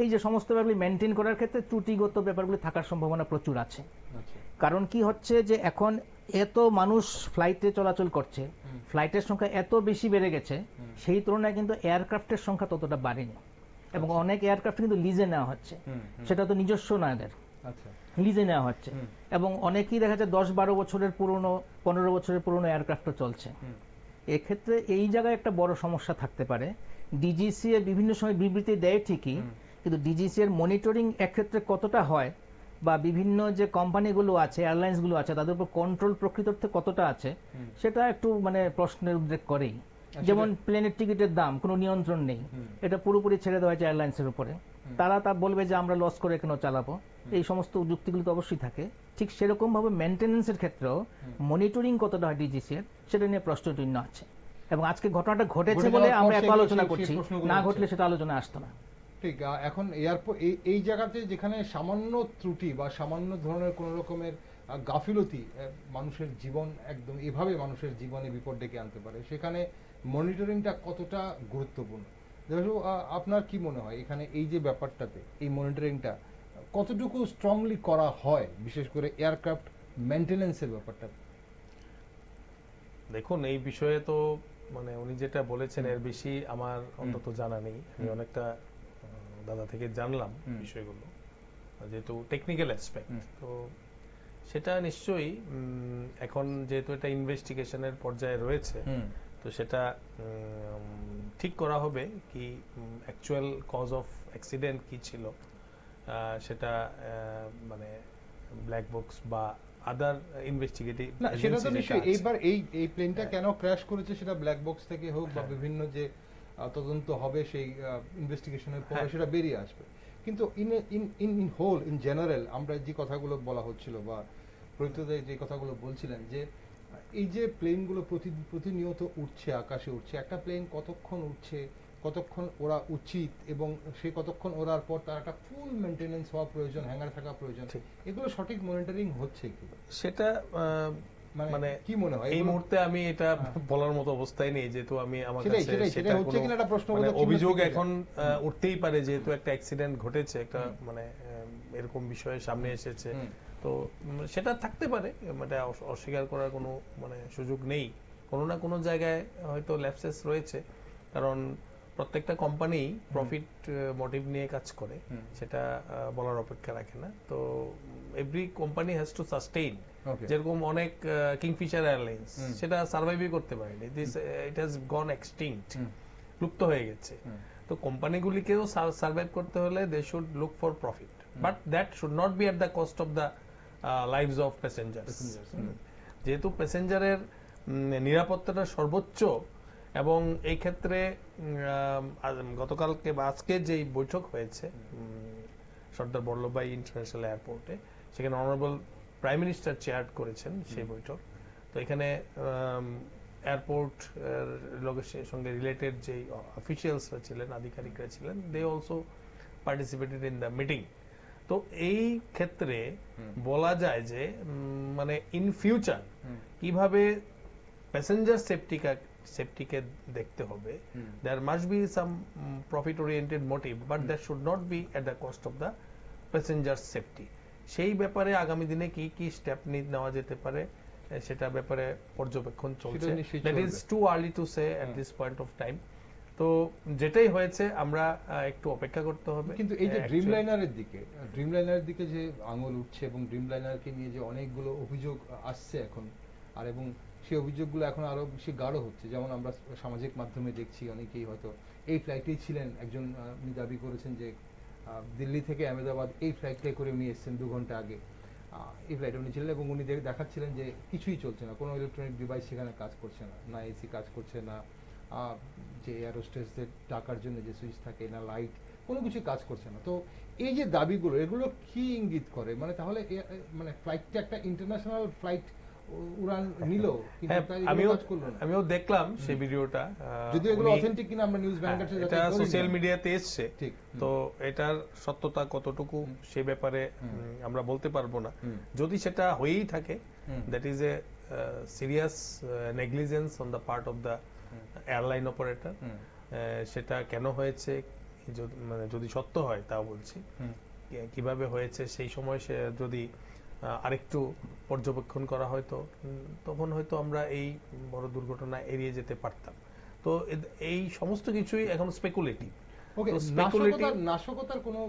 এই যে সমস্ত ব্যাপারগুলি মেনটেন করার ক্ষেত্রে ত্রুটিগত ব্যাপারগুলি থাকার সম্ভাবনা প্রচুর আছে। কারণ কি হচ্ছে যে এখন এত মানুষ ফ্লাইটে চলাচল করছে, ফ্লাইটের সংখ্যা এত বেশি বেড়ে গেছে, সেই তুলনায় কিন্তু এয়ারক্রাফটের সংখ্যা ততটা বাড়েনি, এবং অনেক এয়ারক্রাফট কিন্তু লিজে নেওয়া হচ্ছে, সেটা তো নিজস্ব নয়, এদের লিজে নেওয়া হচ্ছে, এবং অনেকেই দেখা যায় 10-12 বছরের পুরনো, 15 বছরের পুরনো এয়ারক্রাফটও চলছে। এক্ষেত্রে এই জায়গায় একটা বড় সমস্যা থাকতে পারে। ডিজিসিএ বিভিন্ন সময় বিবৃতি দেয় ঠিকই, কিন্তু ডিজিসি এর মনিটরিং এক্ষেত্রে কতটা হয়, বা বিভিন্ন যে কোম্পানিগুলো আছে, এয়ারলাইন্সগুলো আছে, তাদের উপর কন্ট্রোল প্রকৃত অর্থে কতটা আছে, সেটা একটু মানে প্রশ্নের উদ্রেক করেই। যেমন প্লেনের টিকিটের দাম কোনো নিয়ন্ত্রণ নেই, এটা পুরোপুরি ছেড়ে দেওয়া হয়েছে এয়ারলাইন্সের উপরে, তারা তা বলবে যে আমরা লস করে কেন চালাবো, এই সমস্ত যুক্তিগুলো তো অবশ্যই থাকে। ঠিক সেরকম ভাবে মেইনটেনেন্সের ক্ষেত্রেও মনিটরিং কতটা হয় ডিজিসি এর, সেটা নিয়ে প্রশ্নচিহ্ন আছে, এবং আজকে ঘটনাটা ঘটেছে বলে আমরা এত আলোচনা করছি, না ঘটলে সেটা আলোচনা আসতো না। ঠিক। এখন এয়ারপোর্ট এই জায়গাতে যেখানে সামান্য ত্রুটি বা সামান্য ধরনের কোন রকমের গাফিলতি মানুষের জীবন একদম এভাবে মানুষের জীবনে বিপদ ডেকে আনতে পারে, সেখানে মনিটরিংটা কতটা গুরুত্বপূর্ণ। আপনার কি মনে হয় এখানে এই যে ব্যাপারটাতে এই মনিটরিংটা কতটুকু স্ট্রংলি করা হয়, বিশেষ করে এয়ারক্রাফট মেইনটেনেন্সের ব্যাপারটা? দেখুন, এই বিষয়ে তো মানে উনি যেটা বলেছেন এর বেশি আমার অন্তত জানা নেই। আমি অনেকটা দাদা থেকে জানলাম বিষয়গুলো, যেহেতু টেকনিক্যাল অ্যাসপেক্ট, তো সেটা নিশ্চয়ই এখন যেহেতু এটা ইনভেস্টিগেশনের পর্যায়ে রয়েছে, তো সেটা ঠিক করা হবে কি অ্যাকচুয়াল কজ অফ অ্যাক্সিডেন্ট কি ছিল, সেটা মানে ব্ল্যাক বক্স বা আদার ইনভেস্টিগেটিভ, না সেটা তো নিশ্চয়ই এইবার এই প্লেনটা কেন ক্র্যাশ করেছে সেটা ব্ল্যাক বক্স থেকে হোক বা বিভিন্ন যে তদন্ত হবে সেই ইনভেস্টিগেশনের পরে সেটা বেরিয়ে আসবে। কিন্তু ইন হোল ইন জেনারেল আমরা যে কথাগুলো বলা হচ্ছিল বা প্রত্যেক যে কথাগুলো বলছিলেন, যে এই যে প্লেনগুলো প্রতিনিয়ত উঠছে, আকাশে উঠছে, একটা প্লেন কতক্ষণ উঠছে, কতক্ষণ ওরা উচিত, এবং সে কতক্ষণ ওড়ার পর তার একটা ফুল মেইনটেনেন্স হওয়া প্রয়োজন, হ্যাঙ্গার থাকা প্রয়োজন, এগুলো সঠিক মনিটরিং হচ্ছে কি সেটা মানে কি মনে হয় এই মুহূর্তে আমি এটা বলার মতো অবস্থায় নেই, যেহেতু আমি আমার কাছে সেটা হচ্ছে কিনা একটা প্রশ্ন, অভিযোগ এখন উঠতেই পারে, যেহেতু একটা অ্যাক্সিডেন্ট ঘটেছে, একটা মানে এরকম বিষয়ে সামনে এসেছে, তো সেটা থাকতে পারে, মানে অস্বীকার করার কোনো মানে সুযোগ নেই। কোনো না কোনো জায়গায় হয়তো ল্যাপসেস রয়েছে, কারণ প্রত্যেকটা কোম্পানি প্রফিট মোটিভ নিয়ে কাজ করে, সেটা বলার অপেক্ষা রাখে না। তো every company has to sustain, যেরকম অনেক কিংফিশার এয়ারলাইন্স সেটা সার্ভাইভই করতে পারেনি, ইট হ্যাজ গন এক্সটিংক্ট, লুপ্ত হয়ে গেছে। তো কোম্পানিগুলিকেও সার্ভাইভ করতে হলে they should look for profit, but that should not be at the cost of the lives of passengers. যেহেতু প্যাসেঞ্জারের নিরাপত্তাটা সর্বোচ্চ, এবং এই ক্ষেত্রে গতকালকে বা আজকে যে বৈঠক হয়েছে সর্দার বল্লভভাই ইন্টারন্যাশনাল এয়ারপোর্টে, সেখানে অনারেবল প্রাইম মিনিস্টার চেয়ার করেছেন সেই বৈঠক। তো এখানে এয়ারপোর্ট সঙ্গে রিলেটেড যে অফিসিয়ালসরা ছিলেন, আধিকারিকরা ছিলেন, they also participated in the meeting. তো এই ক্ষেত্রে বলা যায় যে মানে ইন ফিউচার কিভাবে প্যাসেঞ্জার সেফটিকে দেখতে হবে, there must be some profit oriented motive, but that should not be at the cost of the passenger safety. সেই ব্যাপারে আগামী দিনে কি কি স্টেপ নেওয়া যেতে পারে সেটা ব্যাপারে পর্যবেক্ষণ চলছে। That is too early to say at this point of time. তো যেটাই হয়েছে আমরা একটু অপেক্ষা করতে হবে। কিন্তু এই যে ড্রিমলাইনারের দিকে যে আঙুল উঠছে এবং ড্রিমলাইনারকে নিয়ে যে অনেকগুলো অভিযোগ আসছে এখন, আর এবং সেই অভিযোগগুলো এখন আরো বেশি গাঢ় হচ্ছে, যেমন আমরা সামাজিক মাধ্যমে দেখছি অনেকেই হয়তো এই ফ্লাইটেই ছিলেন, একজন উনি দাবি করেছেন যে দিল্লি থেকে আহমেদাবাদ এই ফ্লাইটটাই করে উনি এসেছেন 2 ঘন্টা আগে, এই ফ্লাইটে উনি ছিলেন এবং উনি দেখাচ্ছিলেন যে কিছুই চলছে না, কোনো ইলেকট্রনিক ডিভাইস সেখানে কাজ করছে না, না এসি কাজ করছে না, যে এয়ারোস্টেসদের ডাকার জন্য যে সুইচ থাকে, না লাইট, কোনো কিছু কাজ করছে না। তো এই যে দাবিগুলো, এগুলো কি ইঙ্গিত করে? মানে তাহলে মানে ফ্লাইটটা একটা ইন্টারন্যাশনাল ফ্লাইট উড়ান নিল, কিন্তু তাই এগুলো কাজ করলো না। আমিও দেখলাম সেই ভিডিওটা, যদিও এগুলো অথেন্টিক কিনা আমরা নিউজ ব্যাংকার থেকে এটা সোশ্যাল মিডিয়াতে এসছে, ঠিক। তো এটার সত্যতা কতটুকু সে ব্যাপারে আমরা বলতে পারবো না। যদি সেটা হয়েই থাকে, that is a serious negligence on the part of the airline operator. সেটা কেন হয়েছে, মানে যদি সত্য হয় তাও বলছি, কিভাবে হয়েছে সেই সময় সে যদি আরেকটু পর্যবেক্ষণ করা হয়তো, তখন হয়তো আমরা এই বড় দুর্ঘটনা এড়িয়ে যেতে পারতাম। তো এই সমস্ত কিছুই এখন স্পেকুলেটিভ। ওকে, নাশকতার কোনো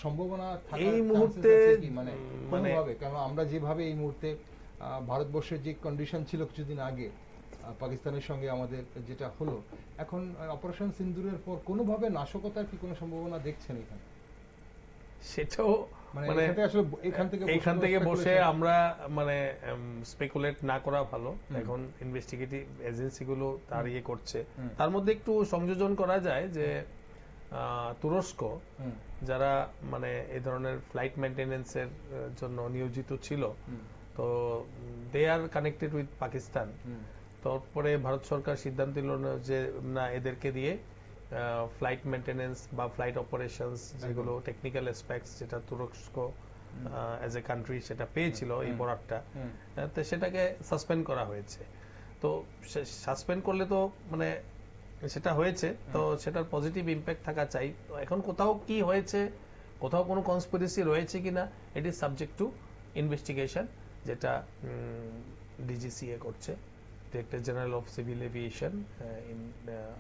সম্ভাবনা এই মুহূর্তে মানে কেন আমরা যেভাবে এই মুহূর্তে ভারতবর্ষের যে কন্ডিশন ছিল কিছুদিন আগে পাকিস্তানের সঙ্গে আমাদের যেটা হলো, এখন অপারেশন সিন্দুরের পর কোনোভাবে নাশকতার কি কোনো সম্ভাবনা দেখছেন এখানে? সেটাও মানে এখান থেকে বসে আমরা মানে স্পেকুলেট না করা ভালো। এখন ইনভেস্টিগেটিভ এজেন্সিগুলো তার ইয়ে করছে, তার মধ্যে একটু সংযোজন করা যায় যে তুরস্ক যারা মানে এই ধরনের ফ্লাইট মেইনটেনেন্সের জন্য নিয়োজিত ছিল, তো দে আর কানেক্টেড উইথ পাকিস্তান। তারপরে ভারত সরকার সিদ্ধান্ত নিল যে না, এদেরকে দিয়ে ফ্লাইট মেইনটেনেন্স বা ফ্লাইট অপারেশনস, যেগুলো টেকনিক্যাল অ্যাসপেক্টস, যেটা তুরস্ক অ্যাজ এ কান্ট্রি সেটা পেয়েছিল এই বরাতটা, তো সেটাকে সাসপেন্ড করা হয়েছে। তো সাসপেন্ড করলে তো মানে সেটা হয়েছে, তো সেটার পজিটিভ ইম্প্যাক্ট থাকা চাই। এখন কোথাও কি হয়েছে, কোথাও কোনো কনস্পিরেসি রয়েছে কিনা, it is subject to investigation, যেটা ডিজিসিএ করছে, director general of civil aviation,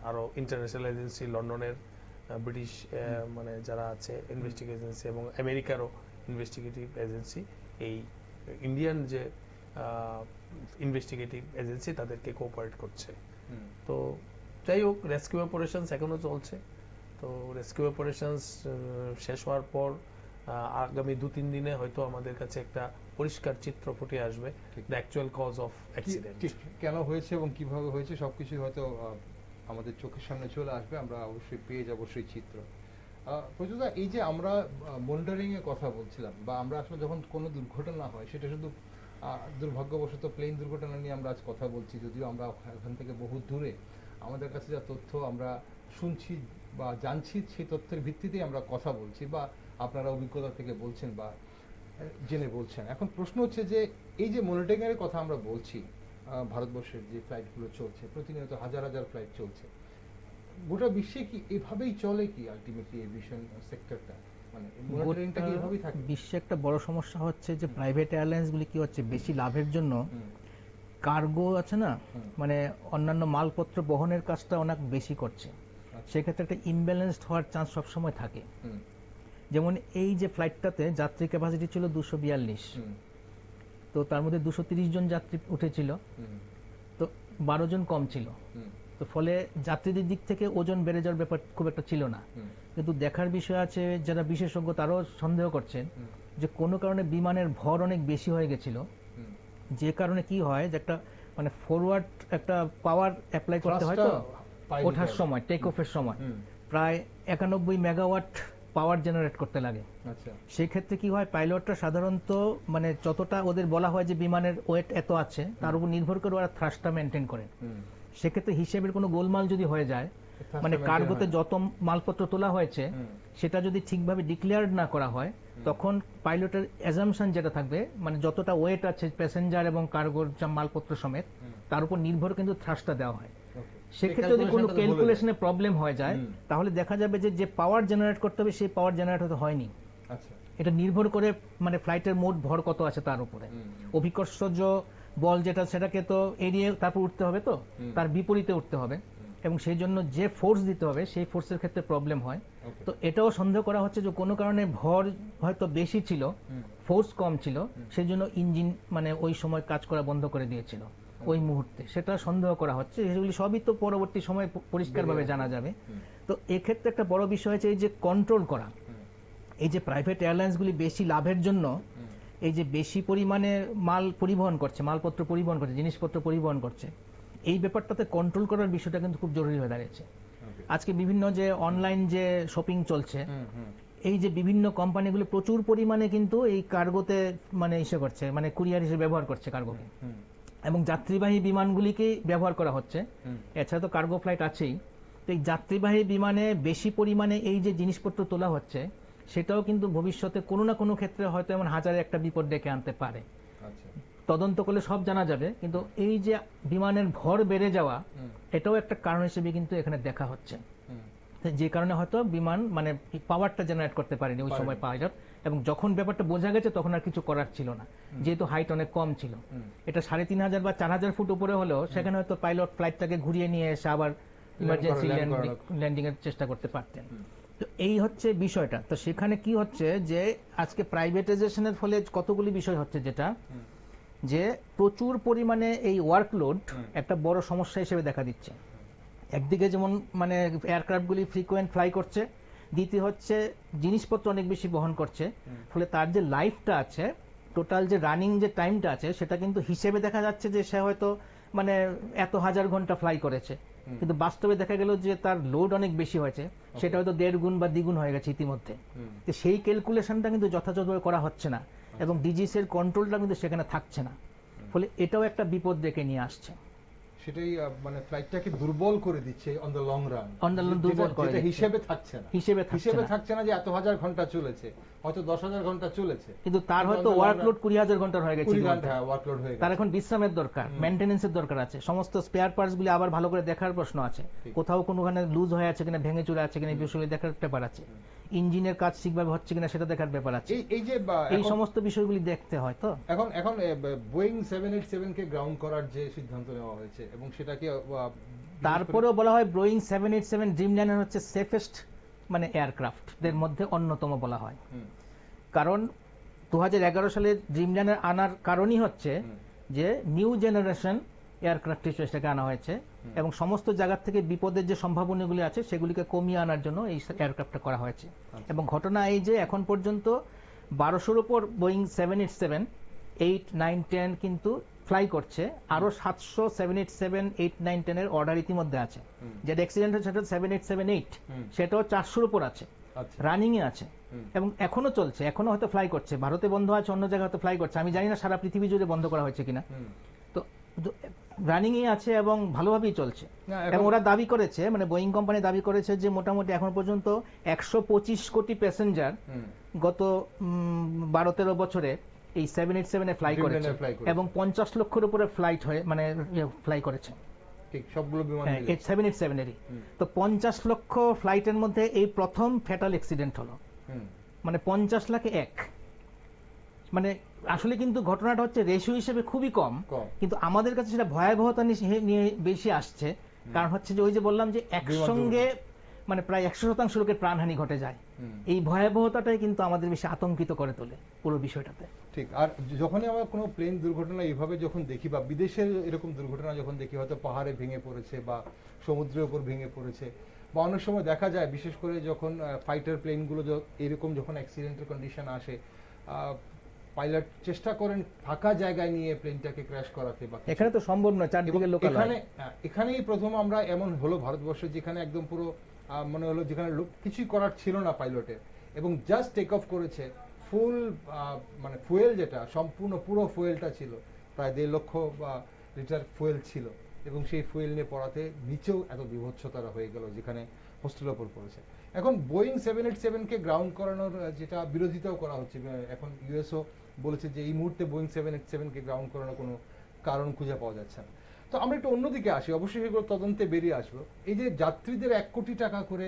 আরো ইন্টারন্যাশনাল এজেন্সি, লন্ডনের ব্রিটিশ মানে যারা আছে ইনভেস্টিগেশন এজেন্সি, এবং আমেরিকারও ইনভেস্টিগেটিভ এজেন্সি, এই ইন্ডিয়ান যে ইনভেস্টিগেটিভ এজেন্সি তাদেরকে কোঅপারেট করছে। তো যাই হোক, রেস্কিউ অপারেশনস এখনো চলছে। তো রেস্কিউ অপারেশনস শেষ হওয়ার পর আগামী 2-3 দিনে হয়তো আমাদের কাছে একটা পরিষ্কার চিত্র ফুটে আসবে, the actual cause of accident, কেন হয়েছে এবং কিভাবে হয়েছে, সবকিছু হয়তো আমাদের চোখের সামনে চলে আসবে, আমরা অবশ্যই পেয়ে যাবো সেই চিত্র। প্রচুরদা, এই যে আমরা মনিটরিং এর কথা বলছিলাম, বা আমরা আসলে যখন কোনো দুর্ঘটনা হয়, সেটা শুধু দুর্ভাগ্যবশত প্লেন দুর্ঘটনা নিয়ে আমরা আজ কথা বলছি, যদিও আমরা এখান থেকে বহু দূরে, আমাদের কাছে যা তথ্য আমরা শুনছি বা জানছি, সেই তথ্যের ভিত্তিতেই আমরা কথা বলছি, বা আপনারা অভিজ্ঞতা থেকে বলছেন বা জেনে বলছেন। এখন প্রশ্ন হচ্ছে যে এই যে মনিটরিং এর কথা আমরা বলছি, ভারতবর্ষের যে ফ্লাইটগুলো চলছে, প্রতিনিয়ত হাজার হাজার ফ্লাইট চলছে, গোটা বিশ্বে কি এভাবেই চলে কি আলটিমেটলি এভিয়েশন সেক্টরটা? মানে মনিটরিংটা কি এভাবেই থাকে? বিশ্বে একটা বড় সমস্যা হচ্ছে যে প্রাইভেট এয়ারলাইন্স গুলি কি হচ্ছে, বেশি লাভের জন্য কার্গো আছে না, মানে অন্যান্য মালপত্র বহনের কাজটা অনেক বেশি করছে। সেক্ষেত্রে একটা ইমব্যালেন্সড হওয়ার চান্স সবসময় থাকে। যেমন এই যে ফ্লাইটটাতে যাত্রী ক্যাপাসিটি ছিল 242, তো তার মধ্যে 230 জন যাত্রী উঠেছিল, তো 12 জন কম ছিল, তো ফলে যাত্রীদের দিক থেকে ওজন বেড়ে যাওয়ার ব্যাপার খুব একটা ছিল না। কিন্তু দেখার বিষয় আছে, যারা বিশেষজ্ঞ তারাও সন্দেহ করছেন যে কোনো কারণে বিমানের ভর অনেক বেশি হয়ে গেছিল, যে কারণে কি হয় যে একটা মানে ফরওয়ার্ড একটা পাওয়ার অ্যাপ্লাই করতে হয়, তো ওঠার সময়, টেক অফের সময় প্রায় 91 মেগাওয়াট পাওয়ার জেনারেট করতে লাগে। সেই ক্ষেত্রে কি হয়, পাইলটরা সাধারণত মানে যতটা ওদের বলা হয় যে বিমানের ওয়েট এত আছে, তার উপর নির্ভর করে ওরা থ্রাস্টটা মেনটেন করেন। সেক্ষেত্রে হিসেবের কোনো গোলমাল যদি হয়ে যায়, মানে কার্গোতে যত মালপত্র তোলা হয়েছে সেটা যদি ঠিকভাবে ডিক্লেয়ার্ড না করা হয়, তখন পাইলটের অ্যাজাম্পশন যেটা থাকবে, মানে যতটা ওয়েট আছে প্যাসেঞ্জার এবং কার্গোর মালপত্র সমেত, তার উপর নির্ভর কিন্তু থ্রাস্টটা দেওয়া হয়। সেক্ষেত্রে যদি কোনো ক্যালকুলেশনে প্রবলেম হয়ে যায়, তাহলে দেখা যাবে যে পাওয়ার জেনারেট করতে হবে সেই পাওয়ার জেনারেট হতে হয়নি। এটা নির্ভর করে মানে ফ্লাইটের মোট ভর কত আছে তার উপরে। অভিকর্ষজ বল যেটা, সেটাকে তো এড়িয়ে তারপর উঠতে হবে, তো তার বিপরীতে উঠতে হবে। এবং সেই জন্য যে ফোর্স দিতে হবে সেই ফোর্সের ক্ষেত্রে প্রবলেম হয়। Okay. তো এটাও সন্দেহ করা হচ্ছে যে কোনো কারণে ভর হয়তো বেশি ছিল, ফোর্স কম ছিল, সেই জন্য ইঞ্জিন মানে ওই সময় কাজ করা বন্ধ করে দিয়েছিল ওই মুহূর্তে, সেটা সন্দেহ করা হচ্ছে। এগুলি সবই তো পরবর্তী সময়ে পরিষ্কারভাবে জানা যাবে। তো এক্ষেত্রে একটা বড় বিষয় হচ্ছে এই যে কন্ট্রোল করা, এই যে প্রাইভেট এয়ারলাইন্সগুলি বেশি লাভের জন্য এই যে বেশি পরিমাণে মাল পরিবহন করছে, মালপত্র পরিবহন করছে, জিনিসপত্র পরিবহন করছে, এই ব্যাপারটাতে কন্ট্রোল করার বিষয়টা কিন্তু খুব জরুরি হয়ে দাঁড়িয়েছে। আজকে বিভিন্ন যে অনলাইন যে শপিং চলছে, এই যে বিভিন্ন কোম্পানিগুলো প্রচুর পরিমাণে কিন্তু এই কার্গোতে মানে ইসে করছে, মানে কুরিয়ার হিসেবে ব্যবহার করছে কার্গোকে, এবং যাত্রীবাহী বিমানগুলিকে ব্যবহার করা হচ্ছে। এছাড়া তো কার্গো ফ্লাইট আছেই। তো এই যাত্রীবাহী বিমানে বেশি পরিমাণে এই যে জিনিসপত্র তোলা হচ্ছে, সেটাও কিন্তু ভবিষ্যতে কোনো না কোনো ক্ষেত্রে হয়তো এমন হাজারে একটা বিপদ ডেকে আনতে পারে। তদন্ত করলে সব জানা যাবে, কিন্তু এই যে বিমানের ভর বেড়ে যাওয়া, এটাও একটা কারণ হিসেবে কিন্তু এখানে দেখা হচ্ছে, যে কারণে হয়তো বিমান মানে পাওয়ারটা জেনারেট করতে পারেনি ওই সময় পাইলট, এবং যখন ব্যাপারটা বোঝা গেছে তখন আর কিছু করার ছিল না, যেহেতু হাইট অনেক কম ছিল। এটা 3500 বা 4000 ফুট উপরে হলেও সেখানে হয়তো পাইলট ফ্লাইটটাকে ঘুরিয়ে নিয়ে এসে আবার ইমার্জেন্সি ল্যান্ডিং এর চেষ্টা করতে পারতেন। তো এই হচ্ছে বিষয়টা। তো সেখানে কি হচ্ছে যে আজকে প্রাইভেটাইজেশনের ফলে কতগুলি বিষয় হচ্ছে, যেটা যে প্রচুর পরিমাণে এই ওয়ার্কলোড একটা বড় সমস্যা হিসেবে দেখা দিচ্ছে। একদিকে যেমন মানে এয়ারক্রাফটগুলি ফ্রিকোয়েন্ট ফ্লাই করছে, দ্বিতীয় হচ্ছে জিনিসপত্র অনেক বেশি বহন করছে, ফলে তার যে লাইফটা আছে, টোটাল যে রানিং যে টাইমটা আছে, সেটা কিন্তু হিসেবে দেখা যাচ্ছে যে সে হয়তো মানে এত হাজার ঘন্টা ফ্লাই করেছে, কিন্তু বাস্তবে দেখা গেল যে তার লোড অনেক বেশি হয়েছে, সেটা হয়তো 1.5 গুণ বা 2 গুণ হয়ে গেছে ইতিমধ্যে। তো সেই ক্যালকুলেশনটা কিন্তু যথাযথভাবে করা হচ্ছে না, এবং ডিজিএস এর কন্ট্রোলটা কিন্তু সেখানে থাকছে না, ফলে এটাও একটা বিপদ ডেকে নিয়ে আসছে। সেটাই মানে ফ্লাইটটাকে দুর্বল করে দিচ্ছে অন দ্য লং রান, দুর্বল করে দিচ্ছে। হিসেবে থাকছে না, হিসেবে থাকছে না যে এত হাজার ঘন্টা চলেছে, হয়তো 10,000 ঘন্টা চলেছে, কিন্তু তার হয়তো ওয়ার্কলোড 20,000 ঘন্টার হয়ে গেছে, ওয়ার্কলোড হয়ে গেছে। তার এখন বিশ্রামের দরকার, মেইনটেনেন্সের দরকার আছে, সমস্ত স্পেয়ার পার্টস গুলি আবার ভালো করে দেখার প্রশ্ন আছে, কোথাও কোনোখানে লুজ হয়ে আছে কিনা, ভেঙে চলে আছে কিনা, এই বিষয়গুলি দেখার ব্যাপার আছে, ইঞ্জিনের কাজ ঠিকভাবে হচ্ছে কিনা সেটা দেখার ব্যাপার আছে। এই সমস্ত বিষয়গুলি দেখতে হয়। তো এখন বোয়িং 787 কে গ্রাউন্ড করার যে সিদ্ধান্ত নেওয়া হয়েছে, এবং সেটাকে তারপরেও বলা হয় বোয়িং 787 ড্রিমলাইনার হচ্ছে সেফেস্ট মানে এয়ারক্রাফটদের মধ্যে অন্যতম বলা হয়, কারণ 2011 সালে ড্রিমলাইনার আনার কারণই হচ্ছে যে নিউ জেনারেশন এয়ারক্রাফট হিসেবে সেটাকে আনা হয়েছে, এবং সমস্ত জায়গা থেকে বিপদের যে সম্ভাবনাগুলি আছে সেগুলিকে কমিয়ে আনার জন্য এই এয়ারক্রাফটটা করা হয়েছে। এবং ঘটনা এই যে এখন পর্যন্ত 1200-র উপর বোয়িং 787, 8, 9, 10 কিন্তু ফ্লাই করছে, আরো 700 787, 8, 9, 10 এর অর্ডার ইতিমধ্যে আছে। যেটা অ্যাক্সিডেন্ট হচ্ছে সেটা 787-8, সেটাও 400-র উপর আছে, রানিং এ আছে, এবং এখনো চলছে, এখনো হয়তো ফ্লাই করছে। ভারতে বন্ধ আছে, অন্য জায়গায় হয়তো ফ্লাই করছে, আমি জানি না সারা পৃথিবী জুড়ে বন্ধ করা হয়েছে কিনা। তো রানিং এ আছে এবং ভালোভাবেই চলছে। এবং ওরা দাবি করেছে, মানে বোয়িং কোম্পানি দাবি করেছে যে মোটামুটি এখন পর্যন্ত 125 কোটি প্যাসেঞ্জার গত 12-13 বছরে এই 787 এ ফ্লাই করেছে, এবং 50 লক্ষের উপরে ফ্লাইট হয়ে মানে ফ্লাই করেছে সবগুলো বিমান 787 এরই। তো 50 লক্ষ ফ্লাইটের মধ্যে এই প্রথম ফ্যাটাল অ্যাক্সিডেন্ট হলো, মানে 50 লাখে 1। মানে আসলে কিন্তু ঘটনাটা হচ্ছে রেশিও হিসেবে খুবই কম, কিন্তু আমাদের কাছে সেটা ভয়াবহতা নিয়ে বেশি আসছে। কারণ হচ্ছে যে ওই যে বললাম যে একসঙ্গে মানে প্রায় 100% লোকের প্রাণহানি ঘটে যায়, এই ভয়াবহতাটাই কিন্তু আমাদের বেশি আতঙ্কিত করে তোলে পুরো বিষয়টাতে। ঠিক। আর যখনই আমরা কোনো প্লেন দুর্ঘটনা এইভাবে যখন দেখি, বা বিদেশের এরকম দুর্ঘটনা যখন দেখি, হয়তো পাহাড়ে ভেঙে পড়েছে বা সমুদ্রের উপর ভেঙে পড়েছে, বা অনেক সময় দেখা যায় বিশেষ করে যখন ফাইটার প্লেনগুলো এরকম যখন অ্যাক্সিডেন্টের কন্ডিশন আসে, পাইলট চেষ্টা করেন ফাঁকা জায়গায় নিয়ে প্লেনটাকে ক্র্যাশ করাতে, বা এখানে তো সম্ভব নয়, চারদিকে লোকাল। এখানেই প্রথম আমরা এমন হলো ভারতবর্ষে, যেখানে একদম পুরো মনে হলো যেখানে কিছুই করার ছিল না পাইলটের, এবং জাস্ট টেক অফ করেছে, ফুল মানে ফুয়েল যেটা সম্পূর্ণ পুরো ফুয়েলটা ছিল, প্রায় 1.5 লক্ষ লিটার ফুয়েল ছিল, এবং সেই ফুয়েল নিয়ে পড়াতে নিচেও এত বিভৎসতারা হয়ে গেল, যেখানে হোস্টেলের ওপর পড়েছে। এখন বোয়িং 787 কে গ্রাউন্ড করানোর যেটা বিরোধিতাও করা হচ্ছে, এখন ইউএসও বলেছে যে এই মুহূর্তে বোয়িং 787 কে গ্রাউন্ড করানোর কোনো কারণ খুঁজে পাওয়া যাচ্ছে না। তো আমরা একটু অন্যদিকে আসি, অবশ্যই সেগুলো তদন্তে বেরিয়ে আসবো। এই যে যাত্রীদের 1 কোটি টাকা করে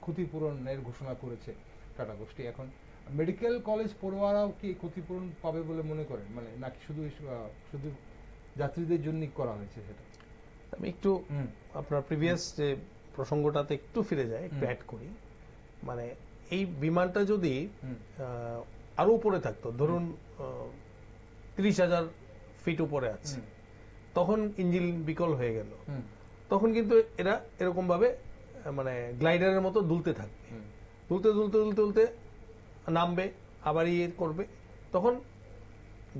ক্ষতিপূরণের ঘোষণা করেছে টাটা গোষ্ঠী, এখন মেডিকেল কলেজ পড়ুয়ারাও কি ক্ষতিপূরণ পাবে বলে মনে করেন, মানে নাকি শুধু যাত্রীদের জন্য করা হয়েছে সেটা? আমি একটু আপনার প্রিভিয়াস যে প্রসঙ্গটাতে একটু ফিরে যাই, একটু অ্যাড করি। মানে এই বিমানটা যদি আরো উপরে থাকতো, ধরুন 30,000 ফিট উপরে আছে, তখন ইঞ্জিন বিকল হয়ে গেল, তখন কিন্তু এরা এরকম ভাবে মানে গ্লাইডারের মতো দুলতে থাকবে, দুলতে দুলতে দুলতে দুলতে নামবে, আবার ইয়ে করবে। তখন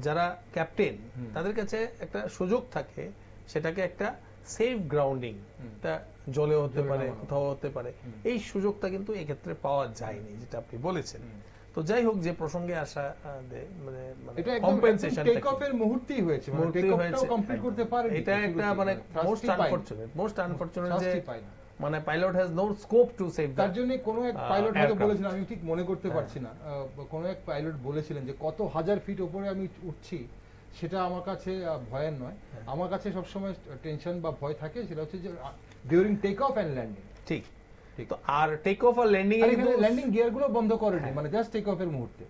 যারা ক্যাপ্টেন তাদের কাছে একটা সুযোগ থাকে, সেটাকে একটা সেফ গ্রাউন্ডিং, এটা জলে হতে পারে, কোথাও হতে পারে, এই সুযোগটা কিন্তু এক্ষেত্রে পাওয়া যায়নি, যেটা আপনি বলেছেন। তো যাই হোক, যে প্রসঙ্গে আসা মানে কম্পেনসেশন টেক অফের মুহূর্তেই হয়েছে, মানে টেক অফটাও কমপ্লিট করতে পারেনি। এটা একটা মানে মোস্ট আনফরচুনেট যে মানে pilot has no scope to save. তার জন্য কোনো এক পাইলট হয়তো বলেছিলেন, আমি ঠিক মনে করতে পারছি না, কোনো এক পাইলট বলেছিলেন যে কত হাজার ফিট উপরে আমি উঠছি, সেটা আমার কাছে ভয়ের নয়। আমার কাছে সবসময় টেনশন বা ভয় থাকে, সেটা হচ্ছে যে during take off and landing. ঠিক। তো আর টেক অফ আর ল্যান্ডিং এর কিন্তু ল্যান্ডিং গিয়ার গুলো বন্ধ করেনি, মানে জাস্ট টেক অফ এর মুহূর্তে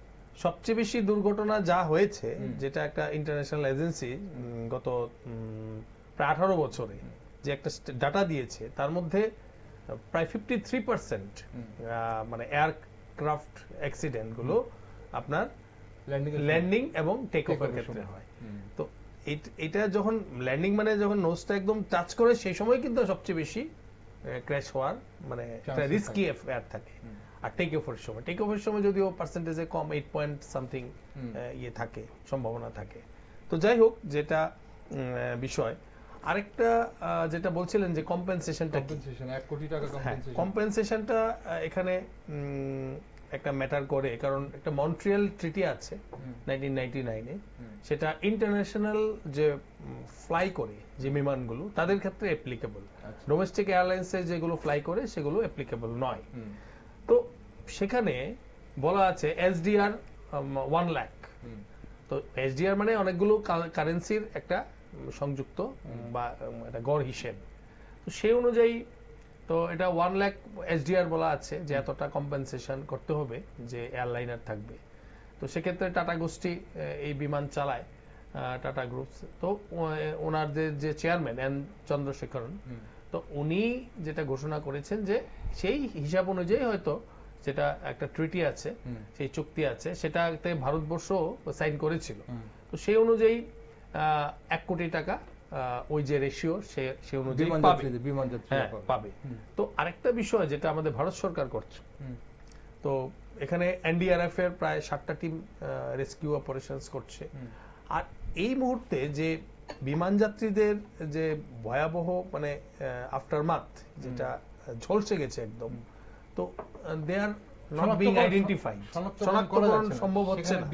সবচেয়ে বেশি দুর্ঘটনা যা হয়েছে, যেটা একটা ইন্টারন্যাশনাল এজেন্সি গত প্রায় 18 বছরে যে একটা ডাটা দিয়েছে, তার মধ্যে প্রায় 53% মানে এয়ারক্রাফট অ্যাক্সিডেন্ট গুলো আপনার ল্যান্ডিং এবং টেক অফের ক্ষেত্রে হয়। তো এটা যখন ল্যান্ডিং মানে যখন নোজটা একদম টাচ করে, সেই সময় কিন্তু সবচেয়ে বেশি ক্র্যাশ হওয়ার মানে একটা রিস্কি এয়ার থাকে। আর টেক অফের সময় যদিও পার্সেন্টেজে কম, 8 পয়েন্ট সামথিং ইয়ে থাকে, সম্ভাবনা থাকে। তো যাই হোক, যেটা বিষয় আরেকটা যেটা বলছিলেন যে কম্পেনসেশনটা, 1 কোটি টাকা কম্পেনসেশনটা এখানে একটা ম্যাটার করে, কারণ একটা মন্ট্রিয়াল ট্রিটি আছে 1999-এ, সেটা ইন্টারন্যাশনাল যে ফ্লাই করে যে বিমানগুলো তাদের ক্ষেত্রে অ্যাপ্লিকেবল, ডোমেস্টিক এয়ারলাইন্সে যেগুলো ফ্লাই করে সেগুলো অ্যাপ্লিকেবল নয়। তো সেখানে বলা আছে এসডিআর 1 লাখ। তো এসডিআর মানে অনেকগুলো কারেন্সির একটা সংযুক্ত বা একটা গড় হিসেব। তো সেই অনুযায়ী তো এটা 1 লাখ এসডিআর বলা আছে যে এতটা কম্পেনসেশন করতে হবে যে এয়ারলাইনার থাকবে। তো সেক্ষেত্রে টাটা গোষ্ঠী এই বিমান চালায়, টাটা গ্রুপ। তো ওনাদের যে চেয়ারম্যান এন চন্দ্রশেখরন, তো উনি যেটা ঘোষণা করেছেন যে সেই হিসাব অনুযায়ী হয়তো যেটা একটা ট্রিটি আছে, সেই চুক্তি আছে, সেটাতে ভারতবর্ষ সাইন করেছিল। তো সেই অনুযায়ী 1 কোটি টাকা ওই যে রেশিও সে অনুযায়ী পাবে। তো আরেকটা বিষয় যেটা আমাদের ভারত সরকার করছে, তো এখানে এনডিআরএফ এর প্রায় 7টা টিম রেস্কিউ অপারেশনস করছে। আর এই মুহূর্তে যে বিমান যাত্রীদের যে ভয়াবহ মানে আফটারমাথ, যেটা ঝলসে গেছে একদম, তো দে আর নট বিং আইডেন্টিফাইড, শনাক্তকরণ সম্ভব হচ্ছে না।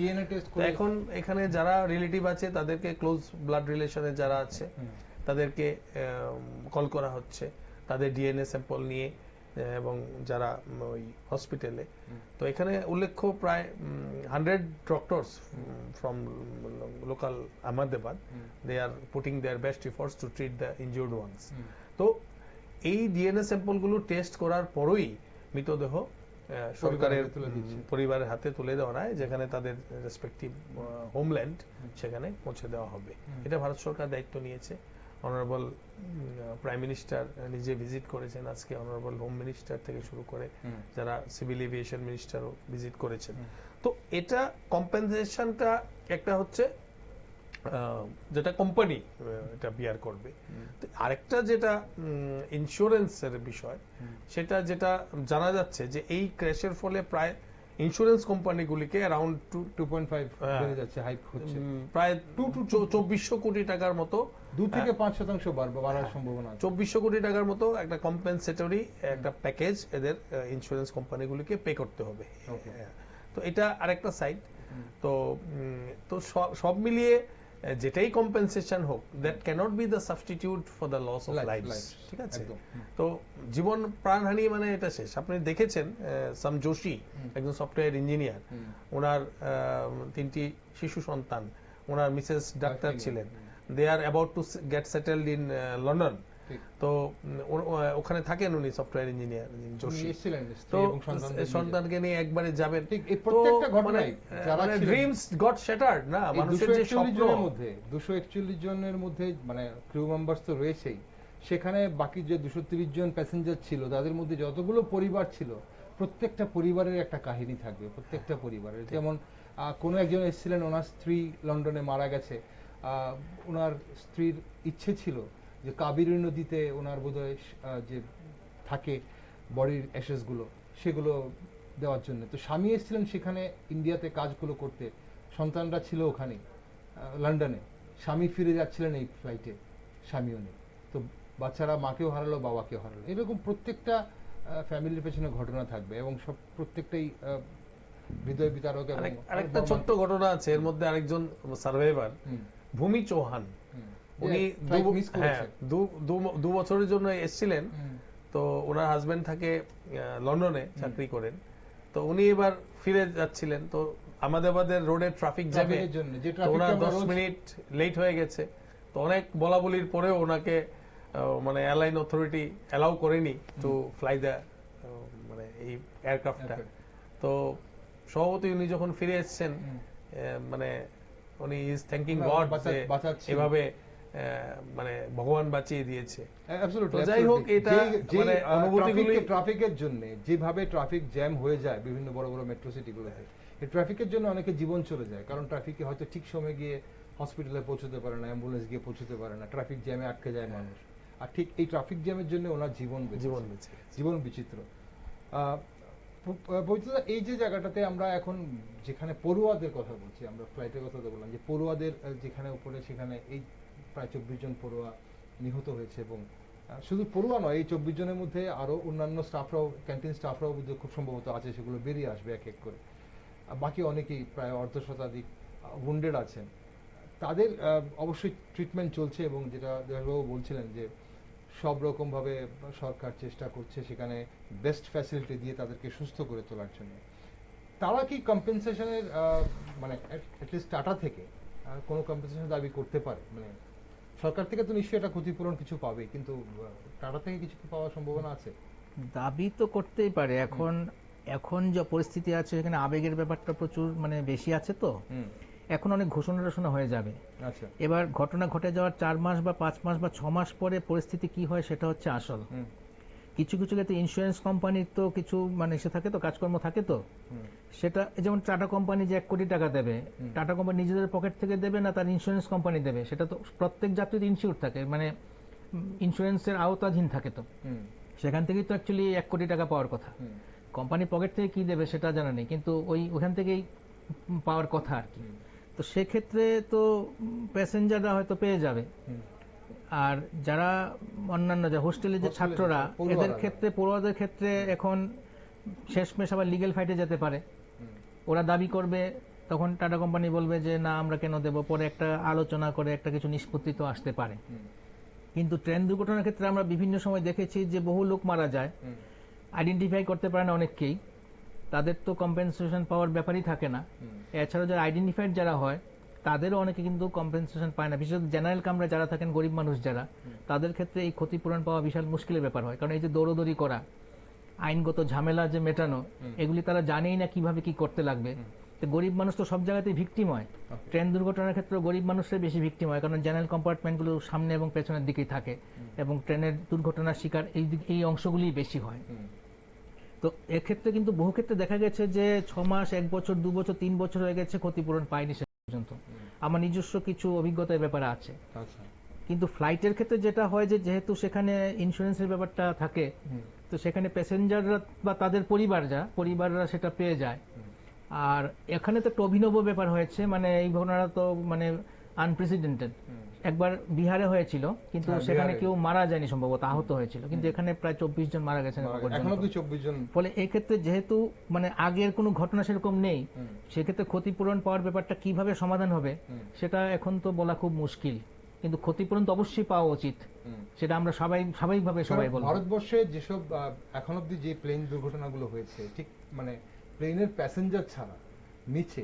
এখন এখানে যারা রিলেটিভ আছে, তাদেরকে ক্লোজ ব্লাড রিলেশনে যারা আছে, তাদেরকে কল করা হচ্ছে, তাদের ডিএনএ স্যাম্পল নিয়ে, এবং যারা ওই হসপিটালে। তো এখানে উল্লেখ্য প্রায় 100 doctors from local Ahmedabad, they are putting their best efforts to treat the injured ones. তো এই ডিএনএ স্যাম্পল গুলো টেস্ট করার পরই মৃতদেহ সরকারের পরিবারের হাতে তুলে দেওয়া হয়, যেখানে তাদের রেসপেক্টিভ হোমল্যান্ড সেখানে পৌঁছে দেওয়া হবে। এটা ভারত সরকার দায়িত্ব নিয়েছে। অনারেবল প্রাইম মিনিস্টার নিজে ভিজিট করেছেন আজকে, অনারেবল হোম মিনিস্টার থেকে শুরু করে যারা সিভিল এভিয়েশন মিনিস্টারও ভিজিট করেছেন। তো এটা কম্পেনসেশনটা একটা হচ্ছে যেটা কোম্পানি এটা বিয়ার করবে। আরেকটা যেটা ইন্স্যুরেন্সের বিষয়, সেটা যেটা জানা যাচ্ছে যে এই ক্র্যাশের ফলে প্রায় ইন্স্যুরেন্স কোম্পানিগুলিকে অ্যারাউন্ড 2.5 বেড়ে যাচ্ছে, হাইক হচ্ছে, প্রায় 2400 কোটি টাকার মতো, 2 থেকে 5% বাড়ার সম্ভাবনা আছে। 2400 কোটি টাকার মতো একটা কম্পেনসেটরি একটা প্যাকেজ এদের ইন্স্যুরেন্স কোম্পানিগুলিকে পে করতে হবে। তো এটা আরেকটা সাইড। তো সব মিলিয়ে যেটাই কম্পেনসেশন হোক, that can't be the substitute for the loss of lifes. ঠিক আছে? তো জীবন প্রাণহানি মানে এটা শেষ। আপনি দেখেছেন সাম জোশী, একজন সফটওয়্যার ইঞ্জিনিয়ার, ওনার 3টি শিশু সন্তান, ওনার মিসেস ডাক্তার ছিলেন, they are about to get settled in London. তো ওখানে থাকেন উনি, সফটওয়্যার ইঞ্জিনিয়ার জোশী। তো সন্তানকে নিয়ে একবারে যাবেন, মানে ড্রিমস গট শ্যাটার্ড না, মানুষের যে স্বপ্ন। 241 জনের মধ্যে মানে ক্রু মেম্বারস তো রয়েছেই, সেখানে বাকি যে 230 জন প্যাসেঞ্জার ছিল তাদের মধ্যে যতগুলো পরিবার ছিল প্রত্যেকটা পরিবারের একটা কাহিনী থাকবে, প্রত্যেকটা পরিবারের। যেমন কোনো একজন এসেছিলেন, ওনার স্ত্রী লন্ডনে মারা গেছে, ওনার স্ত্রীর ইচ্ছে ছিল যে কাবেরী নদীতে ওনার বোধহয় যে থাকে বডির অ্যাশেসগুলো সেগুলো দেওয়ার জন্য। তো স্বামী এসেছিলেন সেখানে ইন্ডিয়াতে কাজগুলো করতে, সন্তানরা ছিল ওখানে লন্ডনে, স্বামী ফিরে যাচ্ছিলেন এই ফ্লাইটে, স্বামীও নেই। তো বাচ্চারা মাকেও হারালো, বাবাকেও হারালো। এরকম প্রত্যেকটা ফ্যামিলির পেছনে ঘটনা থাকবে এবং সব প্রত্যেকটাই হৃদয় বিতারক। এবং আরেকটা ছোট্ট ঘটনা আছে এর মধ্যে, আরেকজন সার্ভাইভার ভূমি চৌহান, উনি 2 বছরের জন্য এসেছিলেন। তো ওনার হাজবেন্ড থাকে লন্ডনে চাকরি করেন, তো উনি এবার ফিরে যাচ্ছিলেন। তো আমাদের রোডের ট্রাফিক জ্যামে ওনার 10 মিনিট লেট হয়ে গেছে। তো অনেক বলা বলির পরেও ওনাকে মানে এয়ারলাইন অথরিটি অ্যালাউ করেনি টু ফ্লাই দ্য মানে এই এয়ারক্রাফটটা। তো সম্ভবত উনি যখন ফিরে এসেছেন মানে উনি ইজ থ্যাঙ্কিং গড যে এভাবে মানে ভগবান বাঁচিয়ে দিয়েছে। যাই হোক, এটা মানে অনুভূতিগুলি ট্রাফিকের জন্য যেভাবে ট্রাফিক জ্যাম হয়ে যায় বিভিন্ন বড় বড় মেট্রো সিটিগুলোতে, এই ট্রাফিকের জন্য অনেকে জীবন চলে যায়, কারণ ট্রাফিকে হয়তো ঠিক সময় গিয়ে হসপিটালে পৌঁছতে পারে না, অ্যাম্বুলেন্স গিয়ে পৌঁছতে পারে না, ট্রাফিক জ্যামে আটকে যায় মানুষ। আর ঠিক এই ট্রাফিক জ্যামের জন্য ওনার জীবন বিচিত্র। পবিত্রদা, এই যে জায়গাটাতে আমরা এখন যেখানে পড়ুয়াদের কথা বলছি, আমরা ফ্লাইটের কথা তো বললাম, যে পড়ুয়াদের যেখানে উপরে সেখানে এই প্রায় 24 জন পড়ুয়া নিহত হয়েছে। এবং শুধু পড়ুয়া নয়, এই 24 জনের মধ্যে আরো অন্যান্য স্টাফরাও, ক্যান্টিন স্টাফরাও খুব সম্ভবত আছে, সেগুলো বেরিয়ে আসবে এক এক করে। বাকি অনেকেই প্রায় অর্ধশতাধিক উন্ডেড আছেন। তাদের অবশ্যই ট্রিটমেন্ট চলছে এবং যেটা দেবাশবাবু বলছিলেন যে সব রকম ভাবে সরকার চেষ্টা করছে সেখানে বেস্ট ফ্যাসিলিটি দিয়ে তাদেরকে সুস্থ করে তোলার জন্য। তারা কি কম্পেনসেশনের মানে অ্যাটলিস্ট টাটা থেকে কোনো কম্পেনসেশন দাবি করতে পারে? মানে সরকার থেকে তো নিশ্চয়ই এটা ক্ষতিপূরণ কিছু পাবে, কিন্তু টাটা থেকে কিছু পাওয়ার সম্ভাবনা আছে? দাবি তো করতেই পারে। এখন যে পরিস্থিতি আছে সেখানে আবেগের ব্যাপারটা প্রচুর মানে বেশি আছে। তো এখন অনেক ঘোষণা টোষণা হয়ে যাবে। এবার ঘটনা ঘটে যাওয়ার 4 মাস বা 5 মাস বা 6 মাস পরে পরিস্থিতি কি হয় সেটা হচ্ছে আসল। কিছু কিছু ক্ষেত্রে ইন্স্যুরেন্স কোম্পানির তো কিছু মানে সে থাকে তো, কাজকর্ম থাকে তো, সেটা যেমন টাটা কোম্পানি যে 1 কোটি টাকা দেবে, টাটা কোম্পানি নিজেদের পকেট থেকে দেবে না তার ইন্স্যুরেন্স কোম্পানি দেবে, সেটা তো প্রত্যেক যাত্রীর ইনসিওর থাকে, মানে ইন্স্যুরেন্সের আওতাধীন থাকে। তো সেখান থেকেই তো অ্যাকচুয়ালি 1 কোটি টাকা পাওয়ার কথা। কোম্পানি পকেট থেকে কি দেবে সেটা জানা নেই, কিন্তু ওখান থেকেই পাওয়ার কথা আর কি। তো সেক্ষেত্রে তো প্যাসেঞ্জাররা হয়তো পেয়ে যাবে। আর যারা অন্যান্য যে হোস্টেলে যে ছাত্ররা, এদের ক্ষেত্রে, পড়ুয়াদের ক্ষেত্রে এখন শেষমেশ আবার লিগ্যাল ফাইটে যেতে পারে। ওরা দাবি করবে, তখন টাটা কোম্পানি বলবে যে না আমরা কেন দেব, পরে একটা আলোচনা করে একটা কিছু নিষ্পত্তি তো আসতে পারে। কিন্তু ট্রেন দুর্ঘটনার ক্ষেত্রে আমরা বিভিন্ন সময় দেখেছি যে বহু লোক মারা যায়, আইডেন্টিফাই করতে পারে না অনেককেই, তাদের তো কম্পেনসেশন পাওয়ার ব্যাপারই থাকে না। এছাড়াও যারা আইডেন্টিফাইড যারা হয় তাদেরও অনেকে কিন্তু কম্পেনসেশন পায় না, বিশেষত জেনারেল কামরা যারা থাকেন, গরিব মানুষ যারা, তাদের ক্ষেত্রে এই ক্ষতিপূরণ পাওয়া বিশাল মুশকিলের ব্যাপার হয়। কারণ এই যে দৌড়দৌড়ি করা, আইনগত ঝামেলা যে মেটানো, এগুলি তারা জানেই না কিভাবে কি করতে লাগবে। তো গরিব মানুষ তো সব জায়গাতেই ভিকটিম হয়। ট্রেন দুর্ঘটনার ক্ষেত্রে গরিব মানুষরাই বেশি ভিকটিম হয়, কারণ জেনারেল কম্পার্টমেন্টগুলো সামনে এবং পেছনের দিকেই থাকে এবং ট্রেনের দুর্ঘটনার শিকার এই অংশগুলি বেশি হয়। তো এক্ষেত্রে কিন্তু বহু ক্ষেত্রে দেখা গেছে যে 6 মাস, 1 বছর, 2 বছর, 3 বছর হয়ে গেছে, ক্ষতিপূরণ পায়নি শেষ পর্যন্ত। আমার নিজস্ব কিছু অভিজ্ঞতার ব্যাপারে আছে। কিন্তু ফ্লাইটের ক্ষেত্রে যেটা হয় যে যেহেতু সেখানে ইন্স্যুরেন্সের ব্যাপারটা থাকে, তো সেখানে প্যাসেঞ্জাররা বা তাদের পরিবাররা সেটা পেয়ে যায়। আর এখানে তো একটা অভিনব ব্যাপার হয়েছে, মানে এই ঘটনাটা তো মানে আনপ্রেসিডেন্টেড। একবার বিহারে হয়েছিল, কিন্তু সেখানে কেউ মারা যায়নি, সম্ভবত আহত হয়েছিল, কিন্তু এখানে প্রায় 24 জন মারা গেছেন। ফলে এই ক্ষেত্রে যেহেতু মানে আগের কোনো ঘটনা সেরকম নেই, সেক্ষেত্রে ক্ষতিপূরণ পাওয়ার ব্যাপারটা কিভাবে সমাধান হবে সেটা এখন তো বলা খুব মুশকিল। কিন্তু ক্ষতিপূরণ তো অবশ্যই পাওয়া উচিত, সেটা আমরা স্বাভাবিকভাবে সবাই বলবো। ভারতবর্ষে যেসব এখন অব্দি যে প্লেন দুর্ঘটনাগুলো হয়েছে, ঠিক মানে প্লেনের প্যাসেঞ্জার ছাড়া নিচে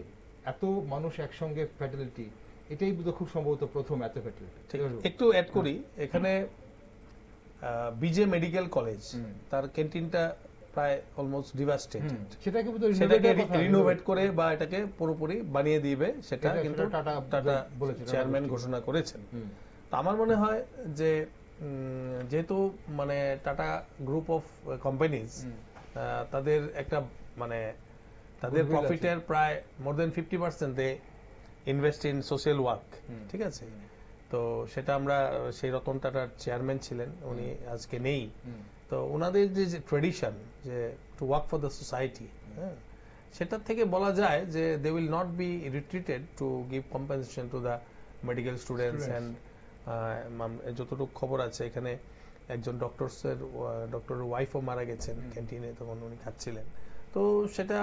এত মানুষ একসঙ্গে ফ্যাটালিটি, এটাই বোধহয় খুব সম্ভবত প্রথম এত ফ্যাটালিটি। একটু অ্যাড করি এখানে, বিজে মেডিকেল কলেজ, তার ক্যান্টিনটা প্রায় অলমোস্ট ডিভাস্টেটেড। সেটাকে রিনোভেট করে বা এটাকে পুরোপুরি বানিয়ে দিবে, সেটা কিন্তু টাটা চেয়ারম্যান ঘোষণা করেছেন। তো আমার মনে হয় যে যেহেতু মানে টাটা গ্রুপ অফ কোম্পানিজ, তাদের একটা মানে তাদের Goodwill আছে। প্রফিটের প্রায় মোর দেন 50% দে ইনভেস্ট ইন সোশ্যাল ওয়ার্ক, ঠিক আছে? তো সেটা আমরা সেই রতন টাটার চেয়ারম্যান ছিলেন, উনি আজকে নেই। তো ওনাদের যে ট্রেডিশন যে to work for the society, সেটার থেকে বলা যায় যে they will not be retreated to give compensation to the medical students and যতটুকু খবর আছে এখানে একজন ডক্টরের ওয়াইফও মারা গেছেন ক্যান্টিনে, তখন উনি খাচ্ছিলেন। তো সেটা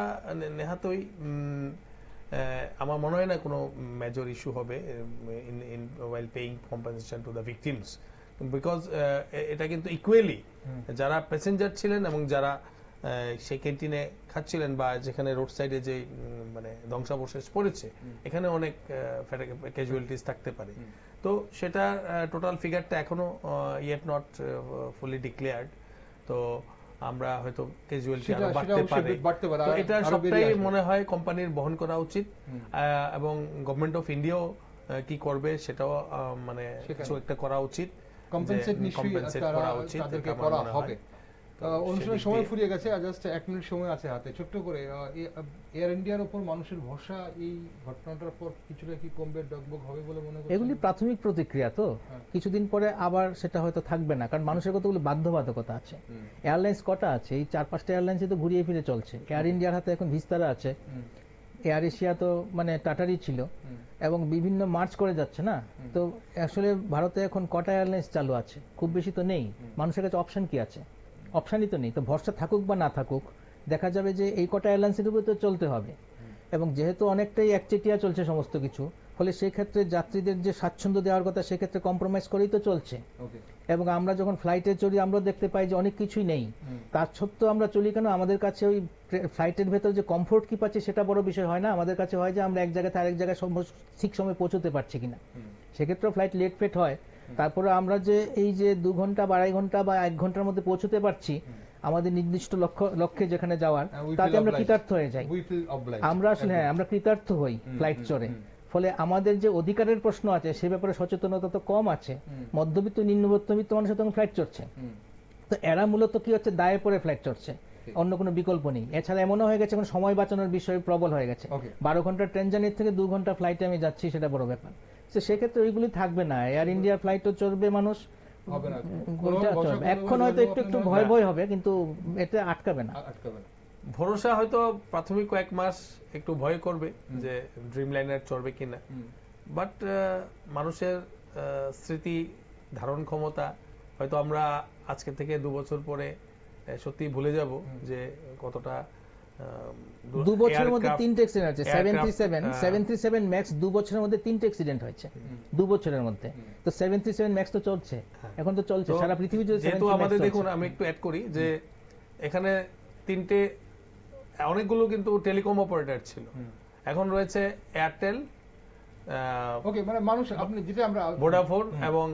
নেহাতই আমার মনে হয় না কোনো মেজর ইস্যু হবে in while paying compensation to the victims, because এটা কিন্তু ইকুয়ালি যারা প্যাসেঞ্জার ছিলেন এবং যারা সেই ক্যান্টিনে খাচ্ছিলেন বা যেখানে রোড সাইডে যে মানে ধ্বংসাবশেষ পড়েছে, এখানে অনেক ক্যাজুয়ালিটিস থাকতে পারে। তো সেটা টোটাল ফিগারটা এখনো ইয়েট নট ফুলি ডিক্লেয়ার্ড। তো আমরা হয়তো ক্যাজুয়ালিটি আরো বাড়তে পারে। তো এটা সবটাই মনে হয় কোম্পানির বহন করা উচিত, এবং গভর্নমেন্ট অফ ইন্ডিয়াও কি করবে সেটাও মানে কিছু একটা করা উচিত, কম্পেনসেট করা উচিত, তাদেরকে করা হবে। অনুষ্ঠানের সময় ফুরিয়ে গেছে, জাস্ট 1 মিনিট সময় আছে হাতে। ছোট্ট করে এয়ার ইন্ডিয়ার উপর মানুষের ভরসা এই ঘটনাটার পর কিছুটা কি কমবে, ডগবগ হবে বলে মনে করছেন? এগুলি প্রাথমিক প্রতিক্রিয়া, তো কিছুদিন পরে আবার সেটা হয়তো থাকবে না, কারণ মানুষের কতগুলো বাধ্যবাধকতা আছে। এয়ারলাইন্স কটা আছে? এই 4-5টা এয়ারলাইন্সে তো ঘুরিয়ে ফিরে চলছে। এয়ার ইন্ডিয়ার হাতে এখন ভিস্তারা আছে, এয়ার এশিয়া তো মানে টাটারই ছিল, এবং বিভিন্ন মার্চ করে যাচ্ছে না। তো আসলে ভারতে এখন কটা এয়ারলাইন্স চালু আছে? খুব বেশি তো নেই। মানুষের কাছে অপশন কি আছে? অপশনই তো নেই। তো ভরসা থাকুক বা না থাকুক, দেখা যাবে যে এই কটা এয়ারলাইন্সের উপরে তো চলতে হবে। এবং যেহেতু অনেকটাই একচেটিয়া চলছে সমস্ত কিছু, ফলে সেক্ষেত্রে যাত্রীদের যে স্বাচ্ছন্দ্য দেওয়ার কথা সেক্ষেত্রে কম্প্রোমাইজ করেই তো চলছে। এবং আমরা যখন ফ্লাইটে চড়ি আমরা দেখতে পাই যে অনেক কিছুই নেই। তার সত্ত্বেও আমরা চলি কেন? আমাদের কাছে ওই ফ্লাইটের ভেতর যে কমফোর্ট কি পাচ্ছি সেটা বড় বিষয় হয় না, আমাদের কাছে হয় যে আমরা এক জায়গা থেকে আরেক জায়গায় ঠিক সময় পৌঁছতে পারছি কিনা। সেক্ষেত্রে ফ্লাইট লেট ফেট হয়, তারপরে আমরা যে এই যে 2 ঘন্টা বা 2.5 ঘন্টা বা 1 ঘন্টার মধ্যে পৌঁছতে পারছি আমাদের নির্দিষ্ট লক্ষ্যে যেখানে যাওয়ার, তাতে আমরা কৃতার্থ হয়ে যাই। আমরা আসলে আমরা কৃতার্থ হই ফ্লাইট চড়ে। ফলে আমাদের যে অধিকারের প্রশ্ন আছে সে ব্যাপারে সচেতনতা তো কম আছে। মধ্যবিত্ত নিম্নবিত্ত মানুষের তখন ফ্লাইট চড়ছে, তো এরা মূলত কি হচ্ছে, দায়ে পড়ে ফ্লাইট চড়ছে, অন্য কোনো বিকল্প নেই। এছাড়া এমনও হয়ে গেছে এখন সময় বাঁচানোর বিষয় প্রবল হয়ে গেছে। 12 ঘন্টার ট্রেন জার্নির থেকে 2 ঘন্টা ফ্লাইটে আমি যাচ্ছি, সেটা বড় ব্যাপার। তো সেক্ষেত্রে ওইগুলি থাকবে না। এয়ার ইন্ডিয়ার ফ্লাইটও চড়বে মানুষ, এখন হয়তো একটু ভয় হবে, কিন্তু এটা আটকাবে না। ভরসা হয়তো প্রাথমিক কয়েক মাস একটু ভয় করবে যে ড্রিম লাইনার চড়বে কিনা, বাট মানুষের স্মৃতি ধারণ ক্ষমতা হয়তো আমরা আজকে থেকে 2 বছর পরে সত্যি ভুলে যাব যে কতটা 2 বছরের মধ্যে 3টে অ্যাক্সিডেন্ট আছে। 737 ম্যাক্স 2 বছরের মধ্যে 3টে অ্যাক্সিডেন্ট হয়েছে 2 বছরের মধ্যে। তো 737 ম্যাক্স তো চলছে, এখন তো চলছে সারা পৃথিবী জুড়ে। যেহেতু আমাদের দেখুন, আমি একটু অ্যাড করি যে এখানে 3টে অনেকগুলো কিন্তু টেলিকম অপারেটর ছিল, এখন রয়েছে এয়ারটেল, ওকে, মানে মানুষ আপনি যেটা আমরা ভোডাফোন এবং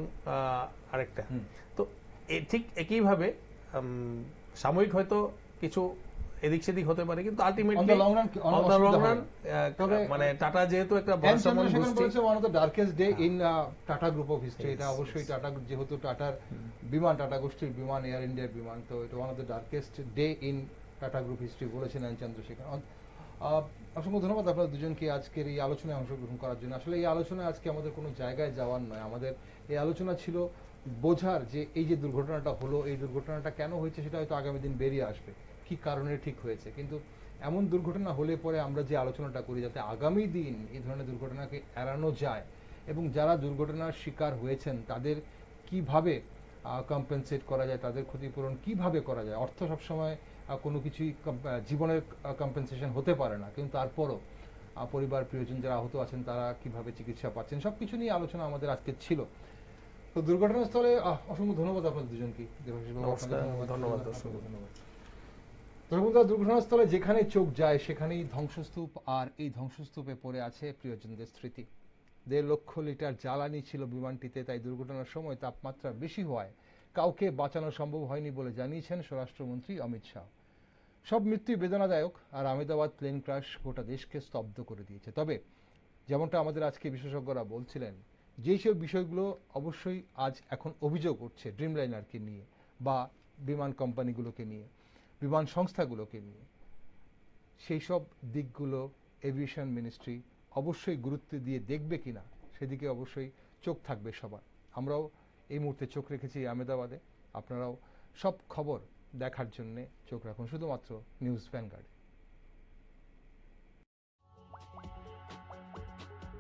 আরেকটা। তো ঠিক একইভাবে সাময়িক হয়তো কিছু এদিক সেদিক হতে পারে, কিন্তু আলটিমেটলি মানে টাটা যেহেতু একটা ভরসামন গোষ্ঠী, one of the darkest day in tata group of history. এটা অবশ্যই টাটা, যেহেতু টাটার বিমান, টাটা গোষ্ঠীর বিমান, এয়ার ইন্ডিয়ার বিমান, তো এটা one of the darkest day in tata group history বলেছেন এন চন্দ্রশেখর। অসংখ্য ধন্যবাদ আপনারা দুজনকে আজকের এই আলোচনায় অংশগ্রহণ করার জন্য। আসলে এই আলোচনায় আজকে আমাদের কোনো জায়গায় যাওয়ার নয়, আমাদের এই আলোচনা ছিল বোঝার যে এই যে দুর্ঘটনাটা হলো, এই দুর্ঘটনাটা কেন হয়েছে সেটা হয়তো আগামী দিন বেরিয়ে আসবে, কি কারণে ঠিক হয়েছে। কিন্তু এমন দুর্ঘটনা হলে পরে আমরা যে আলোচনাটা করি যাতে আগামী দিন এই ধরনের দুর্ঘটনাকে এড়ানো যায়, এবং যারা দুর্ঘটনার শিকার হয়েছেন তাদের কিভাবে কম্পেনসেট করা যায়, তাদের ক্ষতিপূরণ কিভাবে করা যায়। অর্থ সবসময় কোনো কিছুই জীবনের কম্পেনসেশন হতে পারে না, কিন্তু তারপরও পরিবার প্রিয়জন যারা আহত আছেন তারা কিভাবে চিকিৎসা পাচ্ছেন, সবকিছু নিয়ে আলোচনা আমাদের আজকে ছিল। তো দুর্ঘটনাস্থলে অসংখ্য ধন্যবাদ আপনাদের দুজনকে। ধন্যবাদ। দুর্ঘটনাস্থলে যেখানে চোখ যায় সেখানেই ধ্বংসস্তূপ, আর এই ধ্বংসস্তূপে পড়ে আছে প্রিয়জনদের স্মৃতি। 1.5 লক্ষ লিটার জ্বালানি ছিল বিমানটিতে, তাই দুর্ঘটনার সময় তাপমাত্রা বেশি হওয়ায় কাউকে বাঁচানো সম্ভব হয়নি বলে জানিয়েছেন স্বরাষ্ট্রমন্ত্রী অমিত শাহ। সব মৃত্যু বেদনাদায়ক, আর আহমেদাবাদ প্লেন ক্রাশ গোটা দেশকে স্তব্ধ করে দিয়েছে। তবে যেমনটা আমাদের আজকে বিশেষজ্ঞরা বলছিলেন যেই সব বিষয়গুলো অবশ্যই আজ এখন অভিযোগ উঠছে ড্রিমলাইনারকে নিয়ে বা বিমান কোম্পানিগুলোকে নিয়ে, বিমান সংস্থাগুলোকে নিয়ে, সেই সব দিকগুলো এভিয়েশন মিনিস্ট্রি অবশ্যই গুরুত্ব দিয়ে দেখবে কিনা সেদিকে অবশ্যই চোখ থাকবে সবার। আমরাও এই মুহূর্তে চোখ রেখেছি আহমেদাবাদে, আপনারাও সব খবর দেখার জন্য চোখ রাখুন শুধুমাত্র নিউজ ভ্যানগার্ডে।